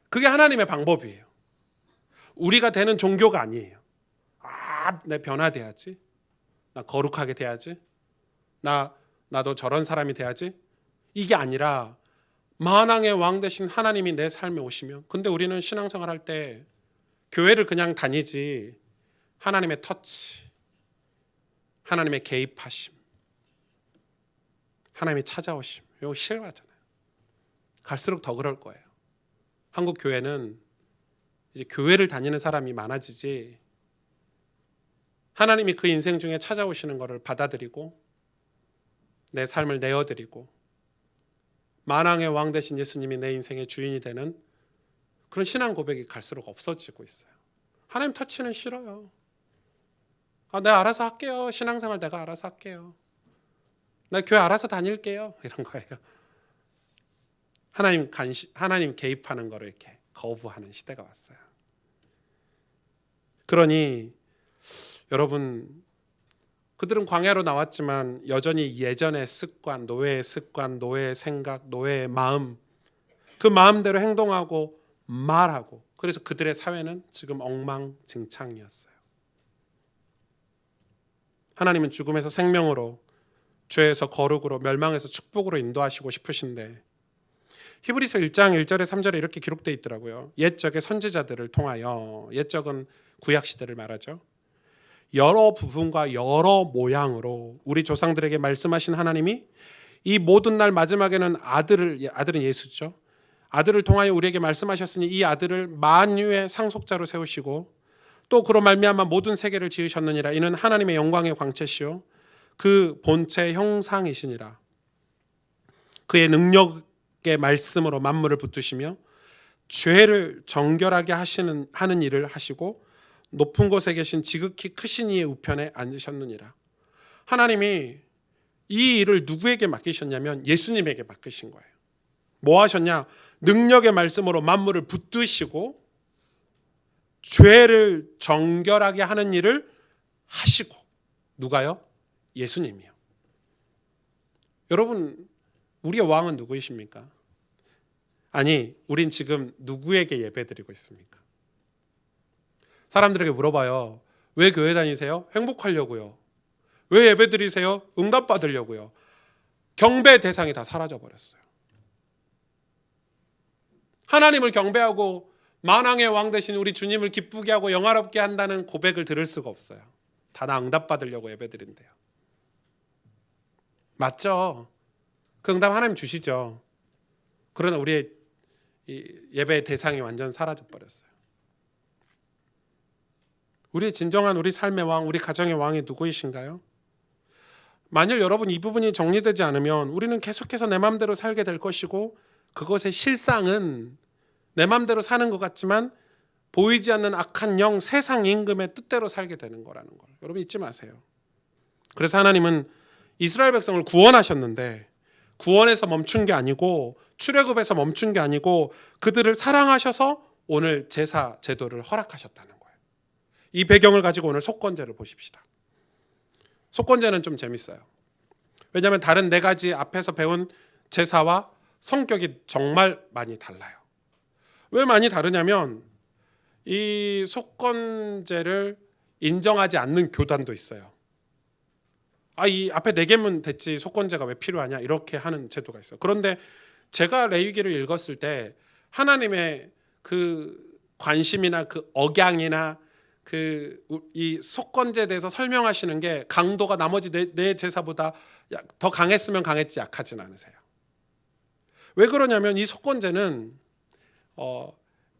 그게 하나님의 방법이에요. 우리가 되는 종교가 아니에요. 내 변화돼야지. 나 거룩하게 돼야지. 나도 저런 사람이 돼야지. 이게 아니라 만왕의 왕 되신 하나님이 내 삶에 오시면, 근데 우리는 신앙생활 할 때 교회를 그냥 다니지 하나님의 터치, 하나님의 개입하심, 하나님이 찾아오심 이거 싫어하잖아요. 갈수록 더 그럴 거예요. 한국 교회는 이제 교회를 다니는 사람이 많아지지 하나님이 그 인생 중에 찾아오시는 것을 받아들이고 내 삶을 내어드리고 만왕의 왕 되신 예수님이 내 인생의 주인이 되는 그런 신앙 고백이 갈수록 없어지고 있어요. 하나님 터치는 싫어요. 내가 알아서 할게요. 신앙생활 내가 알아서 할게요. 나 교회 알아서 다닐게요. 이런 거예요. 하나님 개입하는 거를 이렇게 거부하는 시대가 왔어요. 그러니 여러분, 그들은 광야로 나왔지만 여전히 예전의 습관, 노예의 습관, 노예의 생각, 노예의 마음, 그 마음대로 행동하고 말하고, 그래서 그들의 사회는 지금 엉망진창이었어요. 하나님은 죽음에서 생명으로, 죄에서 거룩으로, 멸망에서 축복으로 인도하시고 싶으신데 히브리서 1장 1절에 3절에 이렇게 기록되어 있더라고요. 옛적의 선지자들을 통하여, 옛적은 구약시대를 말하죠, 여러 부분과 여러 모양으로 우리 조상들에게 말씀하신 하나님이 이 모든 날 마지막에는 아들은 예수죠, 아들을 통하여 우리에게 말씀하셨으니 이 아들을 만유의 상속자로 세우시고 또 그로 말미암아 모든 세계를 지으셨느니라. 이는 하나님의 영광의 광채시요 그 본체의 형상이시니라. 그의 능력의 말씀으로 만물을 붙드시며 죄를 정결하게 하는 일을 하시고 높은 곳에 계신 지극히 크신 이의 우편에 앉으셨느니라. 하나님이 이 일을 누구에게 맡기셨냐면 예수님에게 맡기신 거예요. 뭐 하셨냐? 능력의 말씀으로 만물을 붙드시고 죄를 정결하게 하는 일을 하시고. 누가요? 예수님이요. 여러분, 우리의 왕은 누구이십니까? 아니, 우린 지금 누구에게 예배드리고 있습니까? 사람들에게 물어봐요. 왜 교회 다니세요? 행복하려고요. 왜 예배드리세요? 응답받으려고요. 경배 대상이 다 사라져버렸어요. 하나님을 경배하고 만왕의 왕 되신 우리 주님을 기쁘게 하고 영화롭게 한다는 고백을 들을 수가 없어요. 다 나 응답받으려고 예배드린대요. 맞죠? 그 응답 하나님 주시죠. 그러나 우리의 예배의 대상이 완전 사라져버렸어요. 우리 진정한 우리 삶의 왕, 우리 가정의 왕이 누구이신가요? 만일 여러분 이 부분이 정리되지 않으면 우리는 계속해서 내 마음대로 살게 될 것이고, 그것의 실상은 내 마음대로 사는 것 같지만 보이지 않는 악한 영, 세상 임금의 뜻대로 살게 되는 거라는 걸 여러분 잊지 마세요. 그래서 하나님은 이스라엘 백성을 구원하셨는데 구원에서 멈춘 게 아니고, 출애굽에서 멈춘 게 아니고, 그들을 사랑하셔서 오늘 제사 제도를 허락하셨다는 거예요. 이 배경을 가지고 오늘 속건제를 보십시다. 속건제는 좀 재밌어요. 왜냐하면 다른 네 가지 앞에서 배운 제사와 성격이 정말 많이 달라요. 왜 많이 다르냐면 이 속건제를 인정하지 않는 교단도 있어요. 이 앞에 네 개면 됐지 속건제가 왜 필요하냐, 이렇게 하는 제도가 있어요. 그런데 제가 레위기를 읽었을 때 하나님의 그 관심이나 그 억양이나 이 속건제에 대해서 설명하시는 게 강도가 나머지 네 제사보다 더 강했으면 강했지 약하진 않으세요. 왜 그러냐면 이 속건제는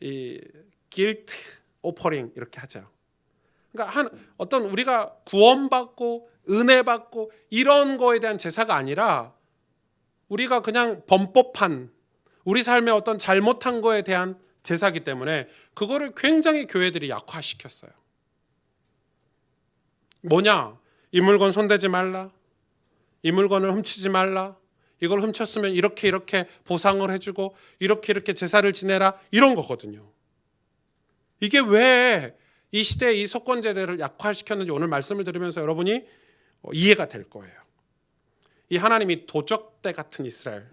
이 guilt offering 이렇게 하죠. 그러니까 어떤 우리가 구원받고 은혜 받고 이런 거에 대한 제사가 아니라 우리가 그냥 범법한 우리 삶의 어떤 잘못한 거에 대한 제사기 때문에 그거를 굉장히 교회들이 약화시켰어요. 뭐냐? 이 물건 손대지 말라. 이 물건을 훔치지 말라. 이걸 훔쳤으면 이렇게 보상을 해주고 이렇게 제사를 지내라, 이런 거거든요. 이게 왜 이 시대에 이 속건제대를 약화시켰는지 오늘 말씀을 들으면서 여러분이 이해가 될 거예요. 이 하나님이 도적대 같은 이스라엘,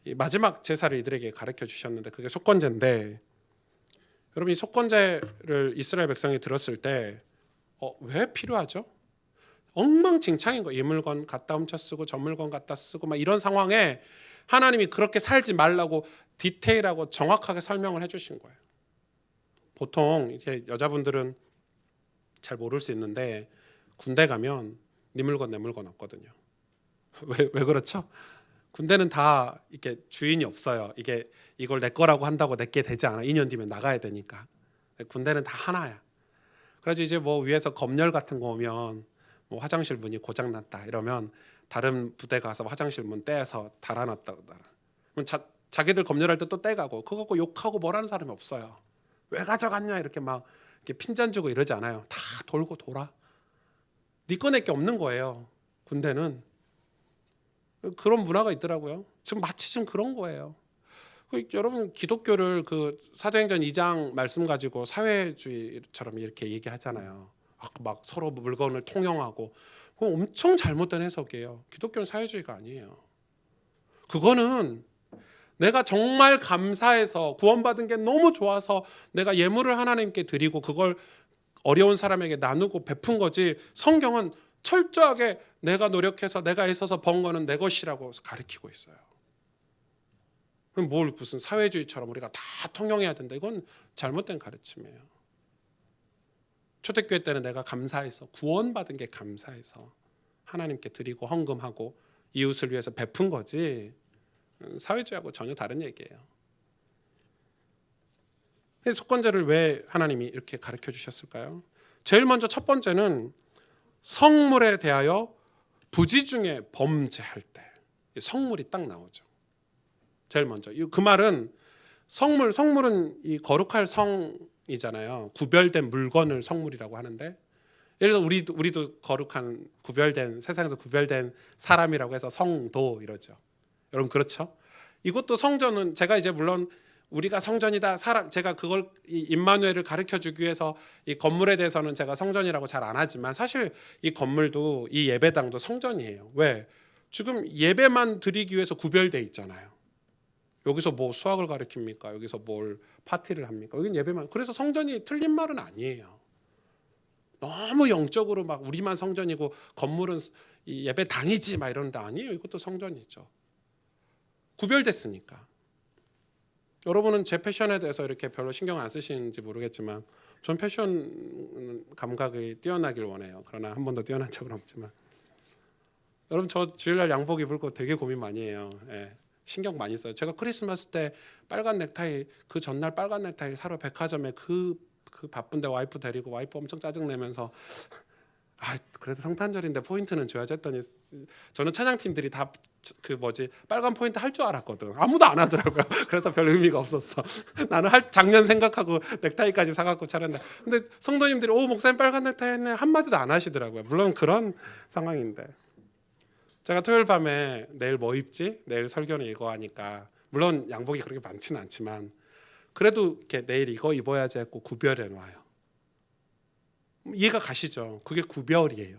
이 마지막 제사를 이들에게 가르쳐 주셨는데 그게 속건제인데, 여러분 이 속건제를 이스라엘 백성이 들었을 때 왜 필요하죠? 엉망진창인 거예요. 이 물건 갖다 훔쳐 쓰고 저 물건 갖다 쓰고 막 이런 상황에 하나님이 그렇게 살지 말라고 디테일하고 정확하게 설명을 해주신 거예요. 보통 이렇게 여자분들은 잘 모를 수 있는데 군대 가면 네 물건 내 물건 없거든요. 왜 그렇죠? 군대는 다 이렇게 주인이 없어요. 이걸 내 거라고 한다고 내게 되지 않아. 2년 뒤면 나가야 되니까. 군대는 다 하나야. 그래서 이제 뭐 위에서 검열 같은 거 오면 뭐 화장실 문이 고장 났다 이러면 다른 부대 가서 화장실 문 떼서 달아놨다. 그럼 자기들 검열할 때 또 떼가고 그거 갖고 욕하고 뭐라는 사람이 없어요. 왜 가져갔냐 이렇게 막 이렇게 핀잔 주고 이러지 않아요. 다 돌고 돌아. 네 거 내 게 없는 거예요. 군대는 그런 문화가 있더라고요. 지금 마치 지금 그런 거예요. 여러분 기독교를 그 사도행전 2장 말씀 가지고 사회주의처럼 이렇게 얘기하잖아요. 막 서로 물건을 통용하고, 그건 엄청 잘못된 해석이에요. 기독교는 사회주의가 아니에요. 그거는 내가 정말 감사해서 구원받은 게 너무 좋아서 내가 예물을 하나님께 드리고 그걸 어려운 사람에게 나누고 베푼 거지, 성경은 철저하게 내가 노력해서 내가 애써서 번 거는 내 것이라고 가르치고 있어요. 그럼 무슨 사회주의처럼 우리가 다 통용해야 된다, 이건 잘못된 가르침이에요. 초대교회 때는 내가 감사해서 구원받은 게 감사해서 하나님께 드리고 헌금하고 이웃을 위해서 베푼 거지, 사회주의하고 전혀 다른 얘기예요. 속건제를 왜 하나님이 이렇게 가르쳐 주셨을까요? 제일 먼저 첫 번째는 성물에 대하여 부지 중에 범죄할 때 성물이 딱 나오죠. 제일 먼저 그 말은 성물은 이 거룩할 성이잖아요. 구별된 물건을 성물이라고 하는데, 예를 들어 우리도 거룩한 구별된, 세상에서 구별된 사람이라고 해서 성도 이러죠. 여러분 그렇죠? 이것도 성전은 제가 이제 물론 우리가 성전이다 제가 그걸 임마누엘을 가르쳐 주기 위해서 이 건물에 대해서는 제가 성전이라고 잘 안 하지만 사실 이 건물도 이 예배당도 성전이에요. 왜? 지금 예배만 드리기 위해서 구별돼 있잖아요. 여기서 뭐 수학을 가르칩니까? 여기서 뭘 파티를 합니까? 여기는 예배만. 그래서 성전이 틀린 말은 아니에요. 너무 영적으로 막 우리만 성전이고 건물은 이 예배당이지 막 이러는데 아니에요. 이것도 성전이죠. 구별됐으니까. 여러분은 제 패션에 대해서 이렇게 별로 신경 안 쓰시는지 모르겠지만 전 패션 감각이 뛰어나길 원해요. 그러나 한 번도 뛰어난 적은 없지만, 여러분 저 주일날 양복 입을 거 되게 고민 많이 해요. 예, 신경 많이 써요. 제가 크리스마스 때 빨간 넥타이, 그 전날 빨간 넥타이 사러 백화점에 그 그 바쁜데 와이프 데리고 와이프 엄청 짜증 내면서 그래도 성탄절인데 포인트는 줘야지 했더니 저는 찬양팀들이 다 빨간 포인트 할 줄 알았거든. 아무도 안 하더라고요. 그래서 별 의미가 없었어. 나는 작년 생각하고 넥타이까지 사갖고 차렸는데, 근데 성도님들이 목사님 빨간 넥타이 했네 한마디도 안 하시더라고요. 물론 그런 상황인데, 제가 토요일 밤에 내일 뭐 입지? 내일 설교는 이거 하니까 물론 양복이 그렇게 많지는 않지만 그래도 이렇게 내일 이거 입어야지 했고 구별해 놔요. 이해가 가시죠? 그게 구별이에요.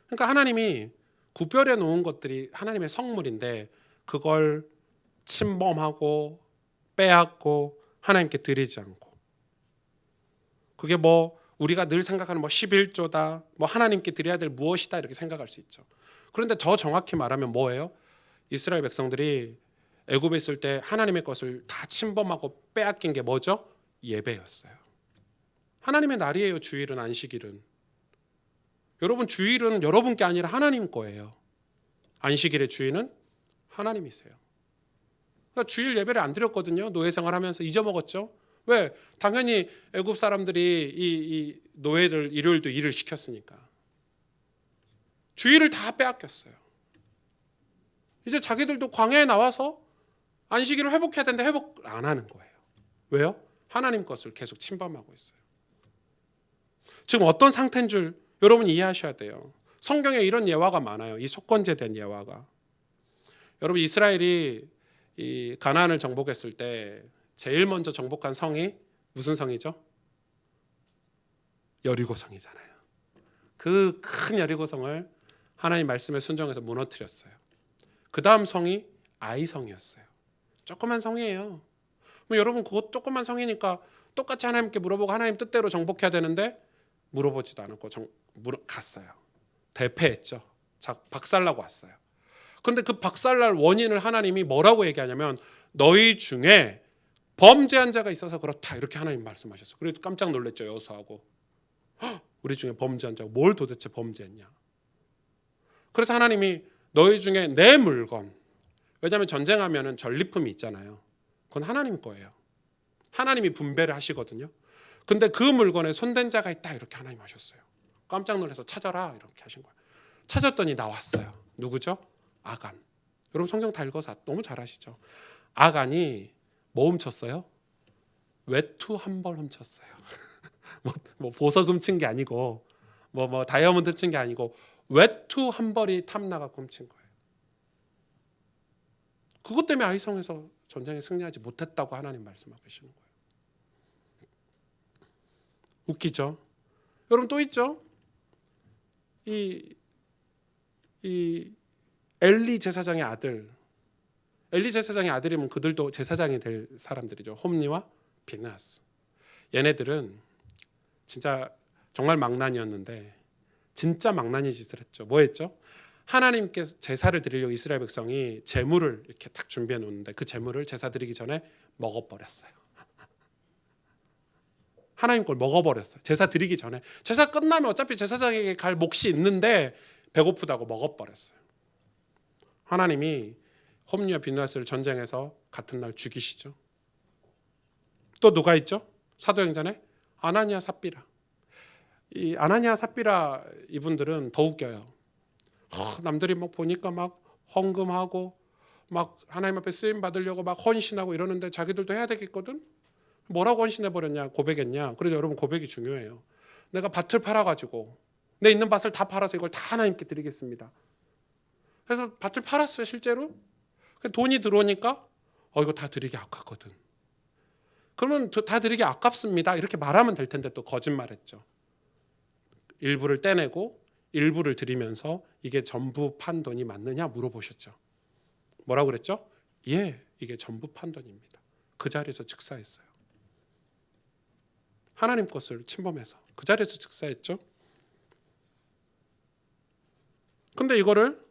그러니까 하나님이 구별해 놓은 것들이 하나님의 성물인데 그걸 침범하고 빼앗고 하나님께 드리지 않고, 그게 우리가 늘 생각하는 11조다, 하나님께 드려야 될 무엇이다 이렇게 생각할 수 있죠. 그런데 더 정확히 말하면 뭐예요? 이스라엘 백성들이 애굽에 있을 때 하나님의 것을 다 침범하고 빼앗긴 게 뭐죠? 예배였어요. 하나님의 날이에요. 주일은, 안식일은. 여러분, 주일은 여러분께 아니라 하나님 거예요. 안식일의 주인은 하나님이세요. 그러니까 주일 예배를 안 드렸거든요. 노예 생활하면서 잊어먹었죠. 왜? 당연히 애굽 사람들이 이 노예를 일요일도 일을 시켰으니까. 주일을 다 빼앗겼어요. 이제 자기들도 광야에 나와서 안식일을 회복해야 되는데 회복 안 하는 거예요. 왜요? 하나님 것을 계속 침범하고 있어요. 지금 어떤 상태인 줄 여러분 이해하셔야 돼요. 성경에 이런 예화가 많아요. 이 속건제된 예화가. 여러분, 이스라엘이 이 가나안을 정복했을 때 제일 먼저 정복한 성이 무슨 성이죠? 여리고성이잖아요. 그 큰 여리고성을 하나님 말씀에 순종해서 무너뜨렸어요. 그 다음 성이 아이성이었어요. 조그만 성이에요. 여러분, 그거 조그만 성이니까 똑같이 하나님께 물어보고 하나님 뜻대로 정복해야 되는데 물어보지도 않았고 갔어요. 대패했죠. 박살나고 왔어요. 그런데 그 박살날 원인을 하나님이 뭐라고 얘기하냐면 너희 중에 범죄한 자가 있어서 그렇다 이렇게 하나님 말씀하셨어요. 그래도 깜짝 놀랐죠. 여호수아하고 우리 중에 범죄한 자가 뭘 도대체 범죄했냐. 그래서 하나님이 너희 중에 내 물건, 왜냐하면 전쟁하면은 전리품이 있잖아요. 그건 하나님 거예요. 하나님이 분배를 하시거든요. 근데 그 물건에 손댄 자가 있다 이렇게 하나님 하셨어요. 깜짝 놀라서 찾아라 이렇게 하신 거예요. 찾았더니 나왔어요. 누구죠? 아간. 여러분 성경 다 읽어서 너무 잘 아시죠? 아간이 뭐 훔쳤어요? 외투 한 벌 훔쳤어요. 뭐 보석 훔친 게 아니고 뭐 다이아몬드 훔친 게 아니고 외투 한 벌이 탐나갖고 훔친 거예요. 그것 때문에 아이성에서 전쟁에 승리하지 못했다고 하나님 말씀하고 계시는 거예요. 웃기죠? 여러분 또 있죠? 이 엘리 제사장의 아들, 엘리 제사장의 아들이면 그들도 제사장이 될 사람들이죠. 홈리와 비나스. 얘네들은 진짜 정말 망나니였는데 진짜 망나니 짓을 했죠. 뭐 했죠? 하나님께 제사를 드리려고 이스라엘 백성이 제물을 이렇게 딱 준비해 놓는데 그 제물을 제사 드리기 전에 먹어버렸어요. 하나님 걸 먹어버렸어요. 제사 드리기 전에. 제사 끝나면 어차피 제사장에게 갈 몫이 있는데 배고프다고 먹어버렸어요. 하나님이 홈리와 비느하스를 전쟁에서 같은 날 죽이시죠. 또 누가 있죠? 사도행전에 아나니아 삽비라. 이 아나니아 삽비라 이분들은 더 웃겨요. 남들이 막 보니까 막 헌금하고 막 하나님 앞에 쓰임 받으려고 막 헌신하고 이러는데 자기들도 해야 되겠거든. 뭐라고 헌신해 버렸냐? 고백했냐? 그래서 여러분 고백이 중요해요. 내가 밭을 팔아가지고 내 있는 밭을 다 팔아서 이걸 다 하나님께 드리겠습니다. 그래서 밭을 팔았어요 실제로. 돈이 들어오니까 이거 다 드리기 아깝거든. 그러면 다 드리기 아깝습니다 이렇게 말하면 될 텐데 또 거짓말했죠. 일부를 떼내고 일부를 드리면서 이게 전부 판 돈이 맞느냐 물어보셨죠. 뭐라고 그랬죠? 예, 이게 전부 판 돈입니다. 그 자리에서 즉사했어요. 하나님 것을 침범해서 그 자리에서 즉사했죠. 근데 이거를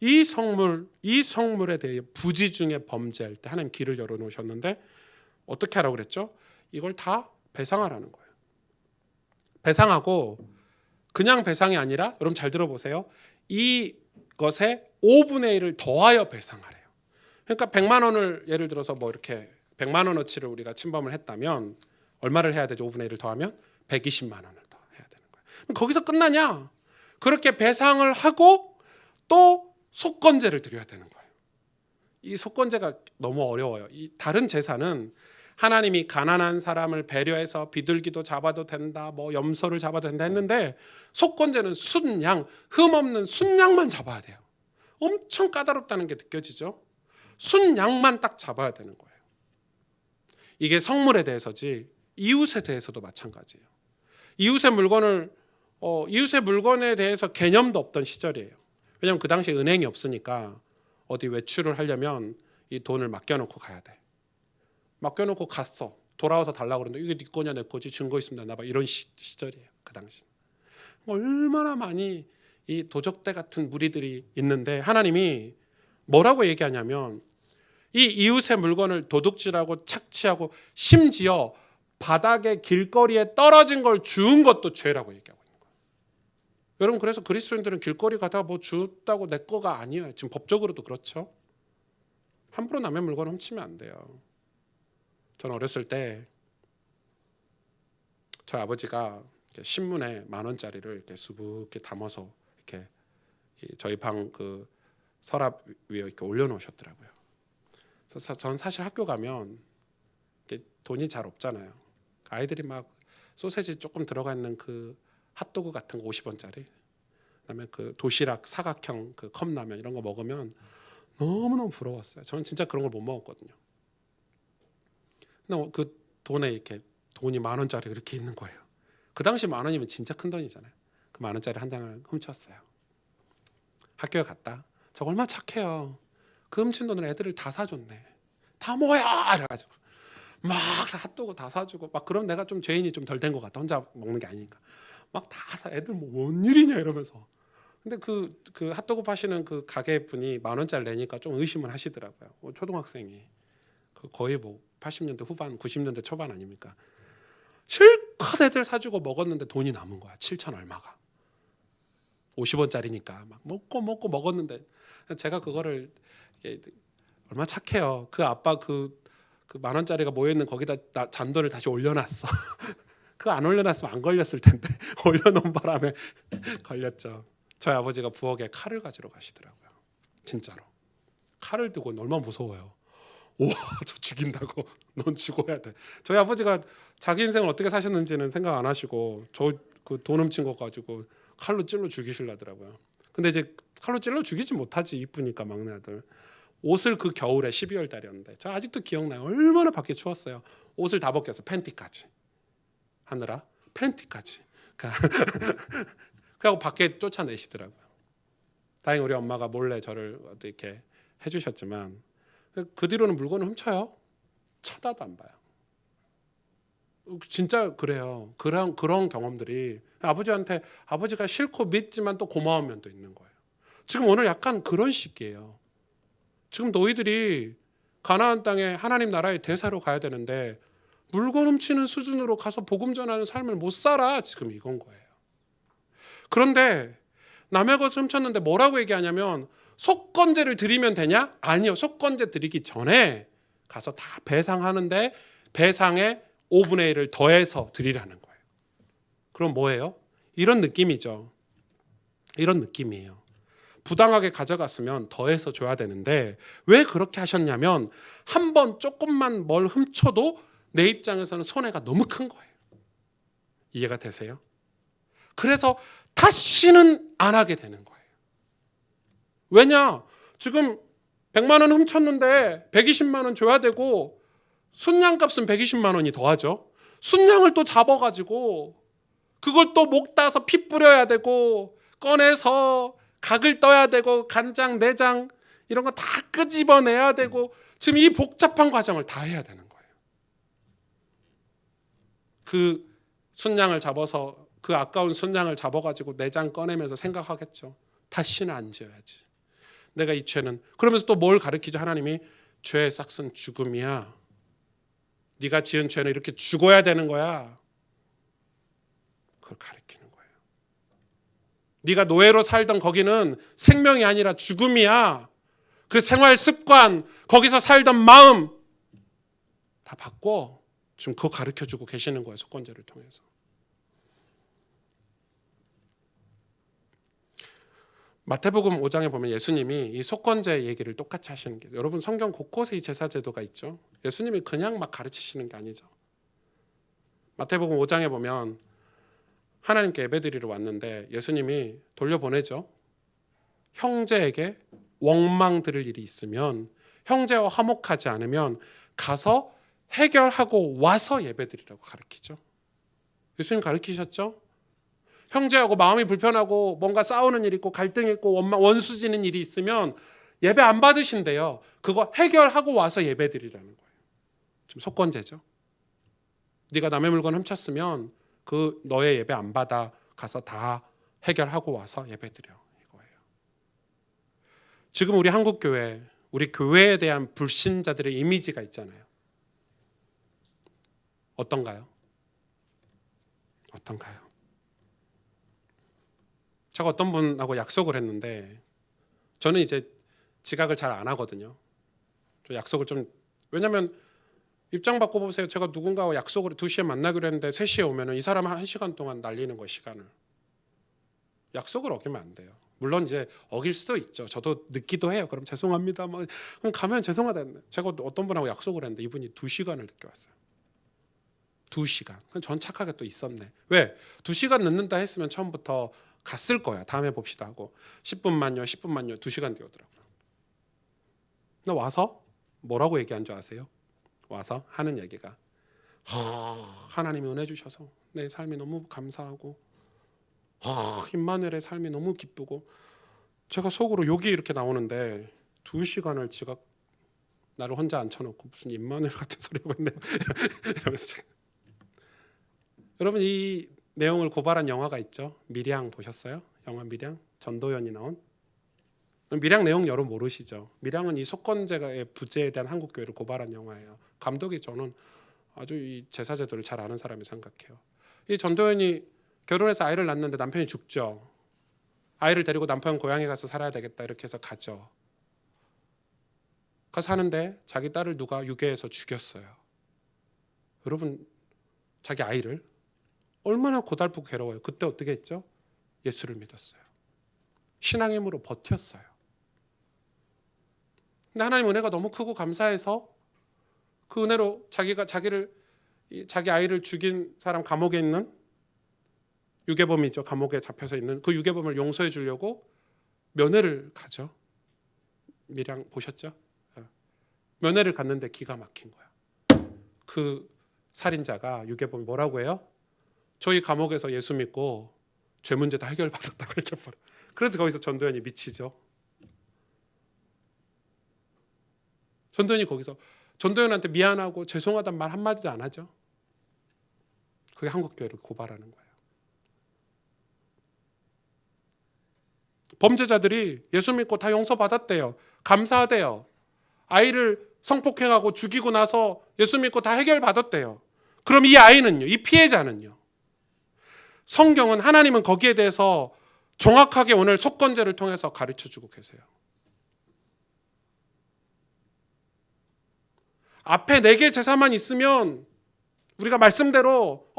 이 성물에 대해 부지 중에 범죄할 때 하나님 길을 열어놓으셨는데 어떻게 하라고 그랬죠? 이걸 다 배상하라는 거예요. 배상하고 그냥 배상이 아니라 여러분 잘 들어보세요. 이것에 5분의 1을 더하여 배상하래요. 그러니까 100만 원을 예를 들어서 뭐 이렇게 100만 원어치를 우리가 침범을 했다면 얼마를 해야 되죠? 5분의 1을 더하면 120만 원을 더 해야 되는 거예요. 그럼 거기서 끝나냐? 그렇게 배상을 하고 또 속건제를 드려야 되는 거예요. 이 속건제가 너무 어려워요. 이 다른 제사는 하나님이 가난한 사람을 배려해서 비둘기도 잡아도 된다, 뭐 염소를 잡아도 된다 했는데 속건제는 순양, 흠없는 순양만 잡아야 돼요. 엄청 까다롭다는 게 느껴지죠? 순양만 딱 잡아야 되는 거예요. 이게 성물에 대해서지 이웃에 대해서도 마찬가지예요. 이웃의 물건에 대해서 개념도 없던 시절이에요. 왜냐하면 그 당시에 은행이 없으니까 어디 외출을 하려면 이 돈을 맡겨놓고 가야 돼. 맡겨놓고 갔어. 돌아와서 달라고 그러는데 이게 네 거냐 내 거지 증거 있으면 내놔봐. 이런 시절이에요. 그 당시. 얼마나 많이 이 도적대 같은 무리들이 있는데 하나님이 뭐라고 얘기하냐면 이 이웃의 물건을 도둑질하고 착취하고 심지어 바닥에 길거리에 떨어진 걸 주운 것도 죄라고 얘기하고 있는 거예요. 여러분 그래서 그리스도인들은 길거리 가다가 뭐 주웠다고 내 거가 아니에요. 지금 법적으로도 그렇죠. 함부로 남의 물건 훔치면 안 돼요. 저는 어렸을 때 저희 아버지가 신문에 10,000원짜리를 이렇게 수북히 담아서 이렇게 저희 방 그 서랍 위에 이렇게 올려놓으셨더라고요. 그래서 저는 사실 학교 가면 돈이 잘 없잖아요. 아이들이 막 소세지 조금 들어가 있는 그 핫도그 같은 거 50원짜리, 그다음에 그 도시락 사각형 그 컵라면 이런 거 먹으면 너무너무 부러웠어요. 저는 진짜 그런 걸 못 먹었거든요. 근데 그 돈에 이렇게 돈이 10,000원짜리 이렇게 있는 거예요. 그 당시 10,000원이면 진짜 큰 돈이잖아요. 그 10,000원짜리 한 장을 훔쳤어요. 학교에 갔다. 저 얼마나 착해요. 그 훔친 돈을 애들을 다 사줬네. 다 뭐야 이래가지고 막 핫도그 다 사주고 막 그럼 내가 좀 죄인이 좀 덜 된 것 같다. 혼자 먹는 게 아니니까 막 다 사. 애들 뭐 뭔 일이냐 이러면서. 근데 그 핫도그 파시는 그 가게 분이 10,000원짜리 내니까 좀 의심을 하시더라고요. 초등학생이 그 거의 뭐 80년대 후반 90년대 초반 아닙니까? 실컷 애들 사주고 먹었는데 돈이 남은 거야. 7천 얼마가. 50원짜리니까 막 먹고 먹었는데 제가 그거를 얼마나 착해요. 그 아빠 그 10,000원짜리가 모여있는 거기다 잔돈을 다시 올려놨어. 그거 안 올려놨으면 안 걸렸을 텐데 올려놓은 바람에 걸렸죠. 저희 아버지가 부엌에 칼을 가지러 가시더라고요. 진짜로. 칼을 들고 얼마나 무서워요. 우와 저 죽인다고. 넌 죽어야 돼. 저희 아버지가 자기 인생을 어떻게 사셨는지는 생각 안 하시고 저 그 돈 훔친 거 가지고 칼로 찔러 죽이시려더라고요. 근데 이제 칼로 찔러 죽이지 못하지. 이쁘니까 막내 아들. 옷을 그 겨울에 12월 달이었는데 저 아직도 기억나요. 얼마나 밖에 추웠어요. 옷을 다 벗겼어. 팬티까지 하느라 팬티까지. 그래서 밖에 쫓아내시더라고요. 다행히 우리 엄마가 몰래 저를 이렇게 해주셨지만 그 뒤로는 물건을 훔쳐요. 쳐다도 안 봐요. 진짜 그래요. 그런 경험들이 아버지한테 아버지가 싫고 믿지만 또 고마운 면도 있는 거예요. 지금 오늘 약간 그런 시기예요. 지금 너희들이 가나안 땅에 하나님 나라의 대사로 가야 되는데 물건 훔치는 수준으로 가서 복음 전하는 삶을 못 살아. 지금 이건 거예요. 그런데 남의 것을 훔쳤는데 뭐라고 얘기하냐면 속건제를 드리면 되냐? 아니요. 속건제 드리기 전에 가서 다 배상하는데 배상에 5분의 1을 더해서 드리라는 거예요. 그럼 뭐예요? 이런 느낌이죠. 이런 느낌이에요. 부당하게 가져갔으면 더해서 줘야 되는데 왜 그렇게 하셨냐면 한 번 조금만 뭘 훔쳐도 내 입장에서는 손해가 너무 큰 거예요. 이해가 되세요? 그래서 다시는 안 하게 되는 거예요. 왜냐? 지금 100만 원 훔쳤는데 120만 원 줘야 되고 순양값은 120만 원이 더하죠. 순양을 또 잡아가지고 그걸 또 목 따서 피 뿌려야 되고 꺼내서 각을 떠야 되고 간장, 내장 이런 거 다 끄집어내야 되고 지금 이 복잡한 과정을 다 해야 되는 거예요. 그 순양을 잡아서 그 아까운 순양을 잡아가지고 내장 꺼내면서 생각하겠죠. 다시는 안 지어야지. 내가 이 죄는 그러면서 또 뭘 가르치죠? 하나님이 죄의 싹은 죽음이야. 네가 지은 죄는 이렇게 죽어야 되는 거야. 그걸 가르치는 거예요. 네가 노예로 살던 거기는 생명이 아니라 죽음이야. 그 생활 습관, 거기서 살던 마음, 다 바꿔. 지금 그거 가르쳐주고 계시는 거예요. 속건제를 통해서. 마태복음 5장에 보면 예수님이 이 속건제 얘기를 똑같이 하시는 게, 여러분 성경 곳곳에 이 제사 제도가 있죠. 예수님이 그냥 막 가르치시는 게 아니죠. 마태복음 5장에 보면 하나님께 예배드리러 왔는데 예수님이 돌려보내죠. 형제에게 원망 들을 일이 있으면, 형제와 화목하지 않으면 가서 해결하고 와서 예배드리라고 가르치죠. 예수님 가르치셨죠. 형제하고 마음이 불편하고 뭔가 싸우는 일이 있고 갈등이 있고 원수 지는 일이 있으면 예배 안 받으신대요. 그거 해결하고 와서 예배드리라는 거예요. 지금 속건제죠. 네가 남의 물건 훔쳤으면 그 너의 예배 안 받아. 가서 다 해결하고 와서 예배드려, 이거예요. 지금 우리 한국 교회, 우리 교회에 대한 불신자들의 이미지가 있잖아요. 어떤가요? 제가 어떤 분하고 약속을 했는데, 저는 이제 지각을 잘 안 하거든요. 저 약속을 좀, 왜냐면 입장 바꿔보세요. 제가 누군가와 약속을 2시에 만나기로 했는데 3시에 오면 이 사람은 1시간 동안 날리는 거예요, 시간을. 약속을 어기면 안 돼요. 물론 이제 어길 수도 있죠. 저도 늦기도 해요. 그럼 죄송합니다. 그럼 가면 죄송하다. 제가 어떤 분하고 약속을 했는데 이분이 2시간을 늦게 왔어요. 2시간. 그럼 전 착하게 또 있었네. 왜? 2시간 늦는다 했으면 처음부터 갔을 거야. 다음에 봅시다 하고 10분만요, 2시간 뛰어더라고요. 근데 와서 뭐라고 얘기한 줄 아세요? 와서 하는 얘기가, 하나님이 은혜 주셔서 내 삶이 너무 감사하고, 임마누엘의 삶이 너무 기쁘고, 제가 속으로 욕이 이렇게 나오는데 2시간을 지각, 나를 혼자 앉혀놓고 무슨 임마누엘 같은 소리 하고 있네요. 이러면서. 여러분, 이 내용을 고발한 영화가 있죠. 밀양 보셨어요? 영화 밀양? 전도연이 나온. 밀양 내용 여러분 모르시죠? 밀양은 이 속건제의 부재에 대한 한국 교회를 고발한 영화예요. 감독이 저는 아주 이 제사 제도를 잘 아는 사람이 생각해요. 이 전도연이 결혼해서 아이를 낳는데 남편이 죽죠. 아이를 데리고 남편 고향에 가서 살아야 되겠다 이렇게 해서 가죠. 가서 사는데 자기 딸을 누가 유괴해서 죽였어요. 여러분, 자기 아이를 얼마나 고달프고 괴로워요. 그때 어떻게 했죠? 예수를 믿었어요. 신앙의 힘으로 버텼어요. 근데 하나님 은혜가 너무 크고 감사해서 그 은혜로 자기 아이를 죽인 사람, 감옥에 있는 유괴범이죠. 감옥에 잡혀서 있는 그 유괴범을 용서해 주려고 면회를 가죠. 밀양 보셨죠? 면회를 갔는데 기가 막힌 거야. 그 살인자가, 유괴범이 뭐라고 해요? 저희 감옥에서 예수 믿고 죄 문제 다 해결받았다고 얘기해버려. 그래서 거기서 전도연이 미치죠. 전도연이 거기서 전도연한테 미안하고 죄송하단 말 한마디도 안 하죠. 그게 한국교회를 고발하는 거예요. 범죄자들이 예수 믿고 다 용서받았대요. 감사하대요. 아이를 성폭행하고 죽이고 나서 예수 믿고 다 해결받았대요. 그럼 이 아이는요? 이 피해자는요? 성경은, 하나님은 거기에 대해서 정확하게 오늘 속건제를 통해서 가르쳐주고 계세요. 앞에 4개 제사만 있으면 우리가 말씀대로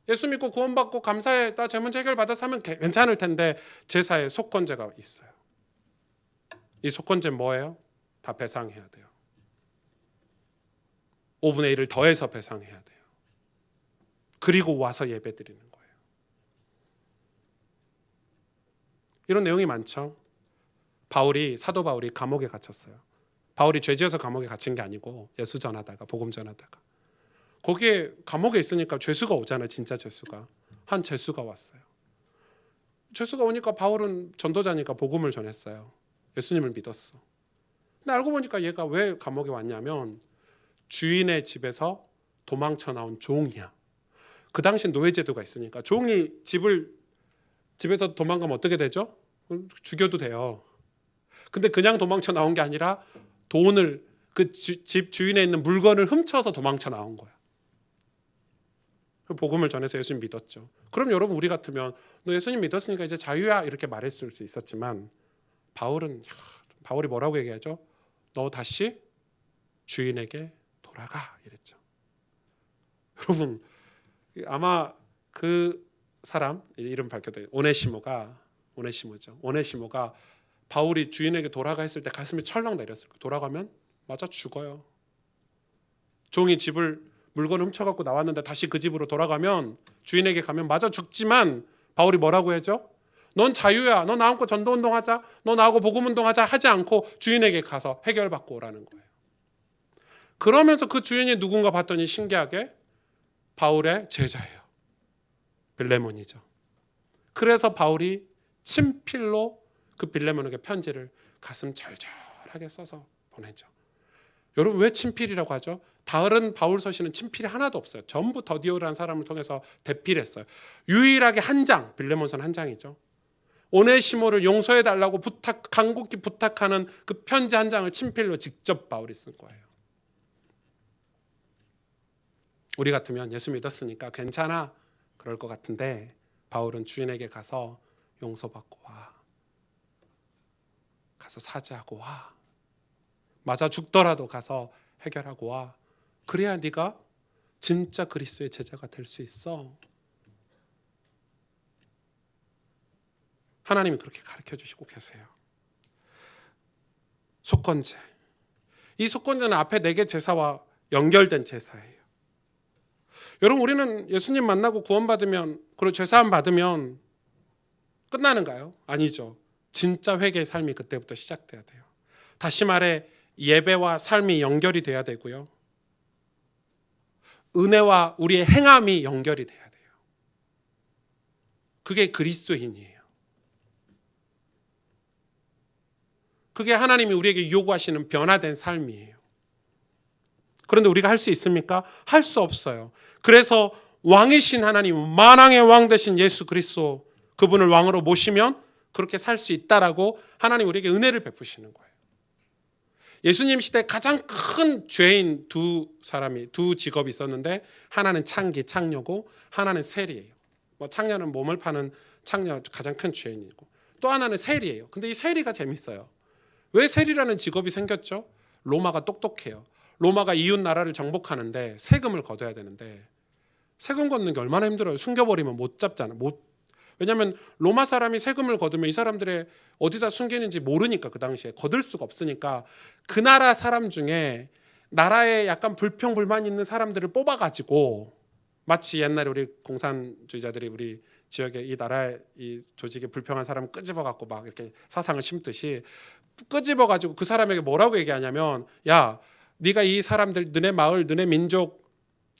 예수 믿고 구원받고 감사해, 나 죄 문제 해결받아서 하면 괜찮을 텐데, 제사에 속건제가 있어요. 이 속건제는 뭐예요? 다 배상해야 돼요. 5분의 1을 더해서 배상해야 돼요. 그리고 와서 예배드리는 거예요. 이런 내용이 많죠. 사도 바울이 감옥에 갇혔어요. 바울이 죄지어서 감옥에 갇힌 게 아니고 예수 전하다가, 복음 전하다가, 거기에 감옥에 있으니까 죄수가 오잖아요. 진짜 죄수가. 한 죄수가 왔어요. 죄수가 오니까 바울은 전도자니까 복음을 전했어요. 예수님을 믿었어. 근데 알고 보니까 얘가 왜 감옥에 왔냐면 주인의 집에서 도망쳐 나온 종이야. 그 당시 노예제도가 있으니까 종이 집에서 도망가면 어떻게 되죠? 죽여도 돼요. 근데 그냥 도망쳐 나온 게 아니라 돈을, 그 집 주인에 있는 물건을 훔쳐서 도망쳐 나온 거야. 복음을 전해서 예수님 믿었죠. 그럼 여러분, 우리 같으면 너 예수님 믿었으니까 이제 자유야 이렇게 말했을 수 있었지만, 바울이 뭐라고 얘기하죠? 너 다시 주인에게 돌아가 이랬죠. 여러분 아마 그 사람 이름 밝혀도 오네시모죠. 오네시모가 바울이 주인에게 돌아가 했을 때 가슴이 철렁 내렸을 거예요. 돌아가면 맞아 죽어요. 종이 집을 물건 훔쳐갖고 나왔는데 다시 그 집으로 돌아가면 주인에게 가면 맞아 죽지만 바울이 뭐라고 해죠? 넌 자유야. 너 나하고 전도운동하자. 너 나하고 복음운동하자 하지 않고 주인에게 가서 해결받고 오라는 거예요. 그러면서 그 주인이 누군가 봤더니 신기하게 바울의 제자예요. 빌레몬이죠. 그래서 바울이 친필로 그 빌레몬에게 편지를 가슴 절절하게 써서 보내죠. 여러분 왜 친필이라고 하죠? 다른 바울 서신은 친필이 하나도 없어요. 전부 더디오라는 사람을 통해서 대필했어요. 유일하게 한 장, 빌레몬서는 한 장이죠. 오네시모를 용서해 달라고 간곡히 부탁하는 그 편지 한 장을 친필로 직접 바울이 쓴 거예요. 우리 같으면 예수 믿었으니까 괜찮아 그럴 것 같은데 바울은 주인에게 가서 용서받고 와. 가서 사죄하고 와. 맞아 죽더라도 가서 해결하고 와. 그래야 네가 진짜 그리스도의 제자가 될 수 있어. 하나님이 그렇게 가르쳐 주시고 계세요. 속건제. 이 속건제는 앞에 4개 제사와 연결된 제사예요. 여러분 우리는 예수님 만나고 구원받으면 그리고 죄사함 받으면 끝나는가요? 아니죠. 진짜 회개의 삶이 그때부터 시작돼야 돼요. 다시 말해 예배와 삶이 연결이 돼야 되고요. 은혜와 우리의 행함이 연결이 돼야 돼요. 그게 그리스도인이에요. 그게 하나님이 우리에게 요구하시는 변화된 삶이에요. 그런데 우리가 할 수 있습니까? 할 수 없어요. 그래서 왕이신 하나님, 만왕의 왕 되신 예수 그리스도 그분을 왕으로 모시면 그렇게 살 수 있다라고 하나님 우리에게 은혜를 베푸시는 거예요. 예수님 시대 가장 큰 죄인 두 직업이 있었는데 하나는 창녀고 하나는 세리예요. 창녀는 몸을 파는 창녀 가장 큰 죄인이고 또 하나는 세리예요. 근데 이 세리가 재밌어요. 왜 세리라는 직업이 생겼죠? 로마가 똑똑해요. 로마가 이웃 나라를 정복하는데 세금을 걷어야 되는데 세금 걷는 게 얼마나 힘들어요. 숨겨버리면 못 잡잖아요. 왜냐하면 로마 사람이 세금을 거두면 이 사람들의 어디다 숨기는지 모르니까 그 당시에 거둘 수가 없으니까 그 나라 사람 중에 나라에 약간 불평불만 있는 사람들을 뽑아가지고 마치 옛날에 우리 공산주의자들이 우리 지역에 이 나라의 이 조직에 불평한 사람 끄집어갖고 막 이렇게 사상을 심듯이 끄집어가지고 그 사람에게 뭐라고 얘기하냐면 야 네가 이 사람들 너네 마을 너네 민족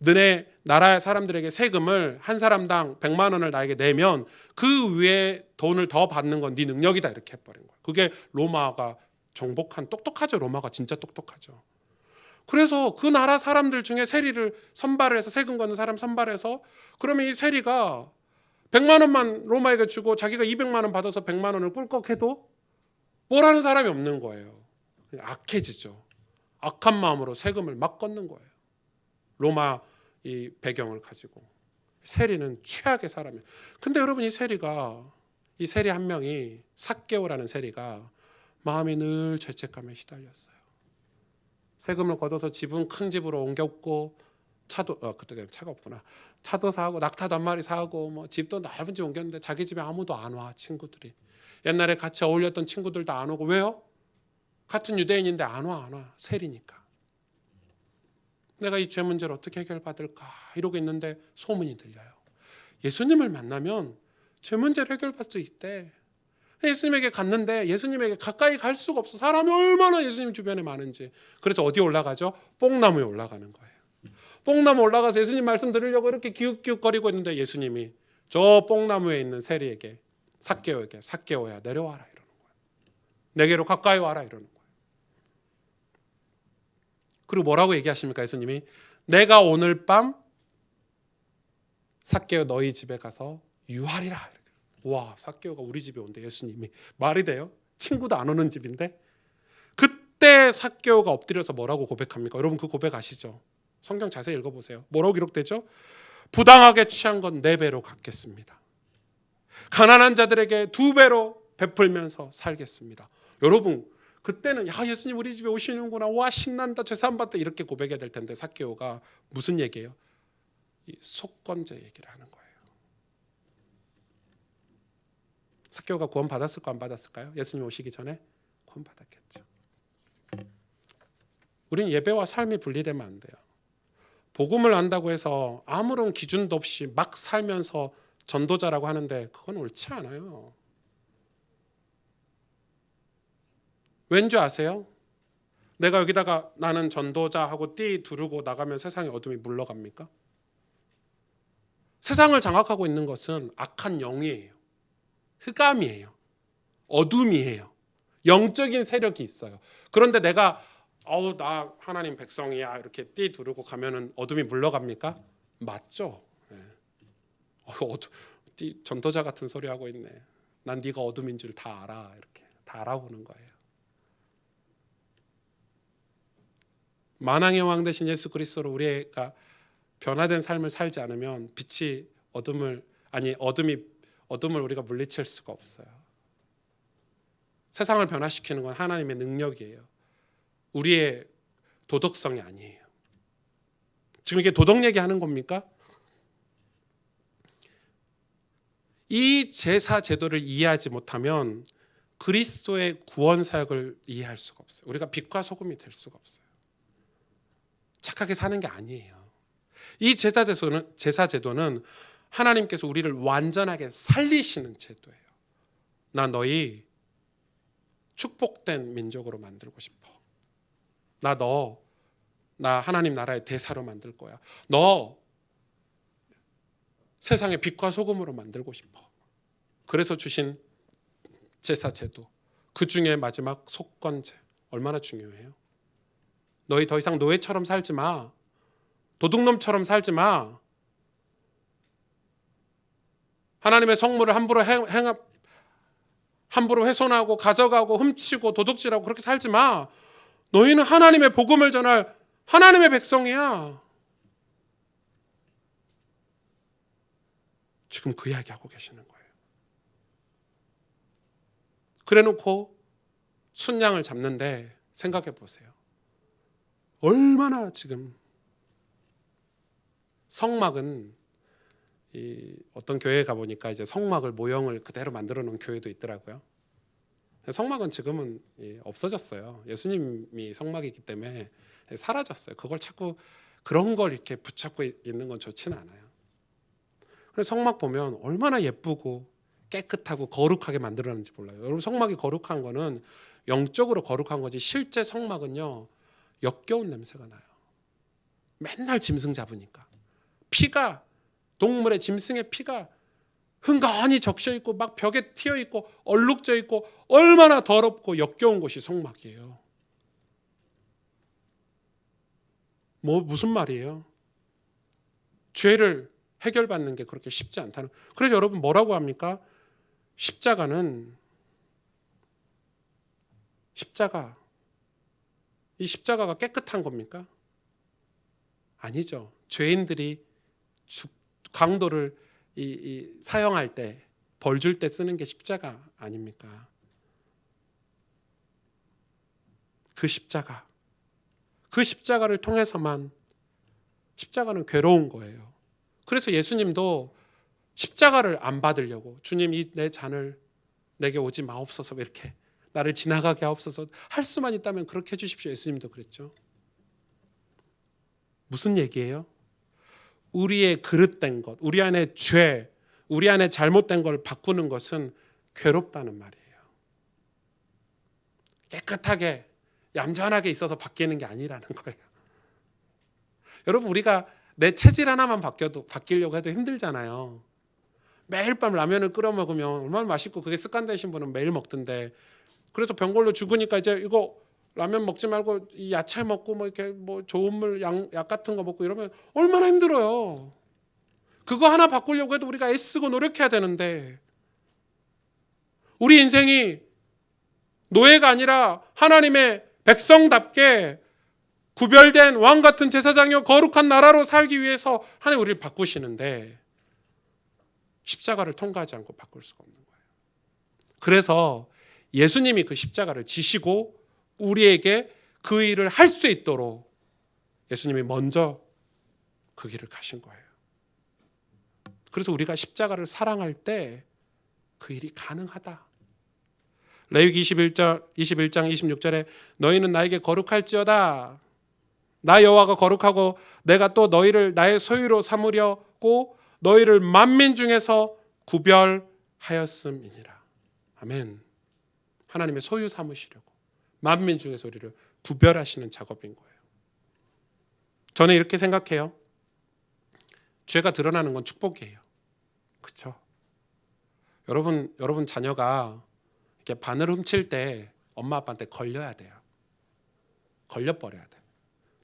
너네 나라 사람들에게 세금을 한 사람당 100만 원을 나에게 내면 그 위에 돈을 더 받는 건 네 능력이다 이렇게 해버린 거예요. 그게 로마가 정복한 똑똑하죠. 로마가 진짜 똑똑하죠. 그래서 그 나라 사람들 중에 세리를 선발을 해서 세금 걷는 사람 선발해서 그러면 이 세리가 100만 원만 로마에게 주고 자기가 200만 원 받아서 100만 원을 꿀꺽해도 뭘 하는 사람이 없는 거예요. 악해지죠. 악한 마음으로 세금을 막 걷는 거예요. 로마 이 배경을 가지고 세리는 최악의 사람이에요. 근데 여러분 이 세리 한 명이 삭개오라는 세리가 마음이 늘 죄책감에 시달렸어요. 세금을 걷어서 집은 큰 집으로 옮겼고 차도 그때 차가 없구나. 차도 사고 낙타도 한 마리 사고 뭐 집도 넓은 집 옮겼는데 자기 집에 아무도 안 와. 친구들이 옛날에 같이 어울렸던 친구들도 안 오고 왜요? 같은 유대인인데 안 와. 세리니까. 내가 이 죄 문제를 어떻게 해결받을까 이러고 있는데 소문이 들려요. 예수님을 만나면 죄 문제를 해결받을 수 있대. 예수님에게 갔는데 예수님에게 가까이 갈 수가 없어. 사람이 얼마나 예수님 주변에 많은지. 그래서 어디에 올라가죠? 뽕나무에 올라가는 거예요. 뽕나무 올라가서 예수님 말씀 들으려고 이렇게 기웃기웃거리고 있는데 예수님이 저 뽕나무에 있는 세리에게 삭개오야 내려와라 이러는 거예요. 내게로 가까이 와라 이러는 거예요. 그리고 뭐라고 얘기하십니까? 예수님이 내가 오늘 밤 삭개오 너희 집에 가서 유하리라. 와, 삭개오가 우리 집에 온대. 예수님이 말이 돼요? 친구도 안 오는 집인데. 그때 삭개오가 엎드려서 뭐라고 고백합니까? 여러분 그 고백 아시죠? 성경 자세히 읽어보세요. 뭐라고 기록되죠? 부당하게 취한 건 4배로 갚겠습니다. 가난한 자들에게 2배로 베풀면서 살겠습니다. 여러분 그때는 야 예수님 우리 집에 오시는구나, 와 신난다, 죄사함받다 이렇게 고백해야 될 텐데 삭개오가 무슨 얘기예요? 이 속건제 얘기를 하는 거예요. 삭개오가 구원 받았을까 안 받았을까요? 예수님 오시기 전에 구원 받았겠죠. 우리는 예배와 삶이 분리되면 안 돼요. 복음을 안다고 해서 아무런 기준도 없이 막 살면서 전도자라고 하는데 그건 옳지 않아요. 왠지 아세요? 내가 여기다가 나는 전도자 하고 띠 두르고 나가면 세상의 어둠이 물러갑니까? 세상을 장악하고 있는 것은 악한 영이에요. 흑암이에요. 어둠이에요. 영적인 세력이 있어요. 그런데 내가 나 하나님 백성이야 이렇게 띠 두르고 가면은 어둠이 물러갑니까? 맞죠? 전도자 같은 소리 하고 있네. 난 네가 어둠인 줄 다 알아. 이렇게 다 알아보는 거예요. 만왕의 왕 되신 예수 그리스도로 우리가 변화된 삶을 살지 않으면 빛이 어둠을 우리가 물리칠 수가 없어요. 세상을 변화시키는 건 하나님의 능력이에요. 우리의 도덕성이 아니에요. 지금 이게 도덕 얘기하는 겁니까? 이 제사 제도를 이해하지 못하면 그리스도의 구원 사역을 이해할 수가 없어요. 우리가 빛과 소금이 될 수가 없어요. 착하게 사는 게 아니에요. 이 제사 제도는 하나님께서 우리를 완전하게 살리시는 제도예요. 나 너희 축복된 민족으로 만들고 싶어. 나 하나님 나라의 대사로 만들 거야. 너 세상의 빛과 소금으로 만들고 싶어. 그래서 주신 제사 제도, 그 중에 마지막 속건제 얼마나 중요해요. 너희 더 이상 노예처럼 살지 마. 도둑놈처럼 살지 마. 하나님의 성물을 함부로 훼손하고 가져가고 훔치고 도둑질하고 그렇게 살지 마. 너희는 하나님의 복음을 전할 하나님의 백성이야. 지금 그 이야기하고 계시는 거예요. 그래놓고 순양을 잡는데 생각해 보세요. 얼마나 지금 성막은 어떤 교회에 가보니까 이제 성막을 모형을 그대로 만들어 놓은 교회도 있더라고요. 성막은 지금은 없어졌어요. 예수님이 성막이기 때문에 사라졌어요. 그걸 자꾸 그런 걸 이렇게 붙잡고 있는 건 좋지는 않아요. 그래서 성막 보면 얼마나 예쁘고 깨끗하고 거룩하게 만들어놨는지 몰라요. 여러분 성막이 거룩한 거는 영적으로 거룩한 거지 실제 성막은요 역겨운 냄새가 나요. 맨날 짐승 잡으니까 피가 동물의 짐승의 피가 흥건히 적셔 있고 막 벽에 튀어 있고 얼룩져 있고 얼마나 더럽고 역겨운 곳이 성막이에요. 무슨 말이에요? 죄를 해결받는 게 그렇게 쉽지 않다는. 그래서 여러분 뭐라고 합니까? 이 십자가가 깨끗한 겁니까? 아니죠. 죄인들이 강도를 사형할 때, 벌 줄 때 쓰는 게 십자가 아닙니까? 그 십자가를 통해서만, 십자가는 괴로운 거예요. 그래서 예수님도 십자가를 안 받으려고 주님 이 내 잔을 내게 오지 마옵소서 이렇게 나를 지나가게 하옵소서 할 수만 있다면 그렇게 해주십시오. 예수님도 그랬죠. 무슨 얘기예요? 우리의 그릇된 것, 우리 안에 죄, 우리 안에 잘못된 걸 바꾸는 것은 괴롭다는 말이에요. 깨끗하게 얌전하게 있어서 바뀌는 게 아니라는 거예요. 여러분 우리가 내 체질 하나만 바뀌려고 해도 힘들잖아요. 매일 밤 라면을 끓여 먹으면 얼마나 맛있고 그게 습관 되신 분은 매일 먹던데 그래서 병걸로 죽으니까 이제 이거 라면 먹지 말고 이 야채 먹고 뭐 이렇게 뭐 좋은 물 약 같은 거 먹고 이러면 얼마나 힘들어요. 그거 하나 바꾸려고 해도 우리가 애쓰고 노력해야 되는데 우리 인생이 노예가 아니라 하나님의 백성답게 구별된 왕 같은 제사장이요 거룩한 나라로 살기 위해서 하나님 우리를 바꾸시는데 십자가를 통과하지 않고 바꿀 수가 없는 거예요. 그래서 예수님이 그 십자가를 지시고 우리에게 그 일을 할 수 있도록 예수님이 먼저 그 길을 가신 거예요. 그래서 우리가 십자가를 사랑할 때 그 일이 가능하다. 레위기 21장 26절에 너희는 나에게 거룩할지어다. 나 여호와가 거룩하고 내가 또 너희를 나의 소유로 삼으려고 너희를 만민 중에서 구별하였음이니라. 아멘. 하나님의 소유 삼으시려고 만민 중에서 우리를 구별하시는 작업인 거예요. 저는 이렇게 생각해요. 죄가 드러나는 건 축복이에요. 그렇죠? 여러분 자녀가 이렇게 바늘 훔칠 때 엄마 아빠한테 걸려야 돼요. 걸려버려야 돼.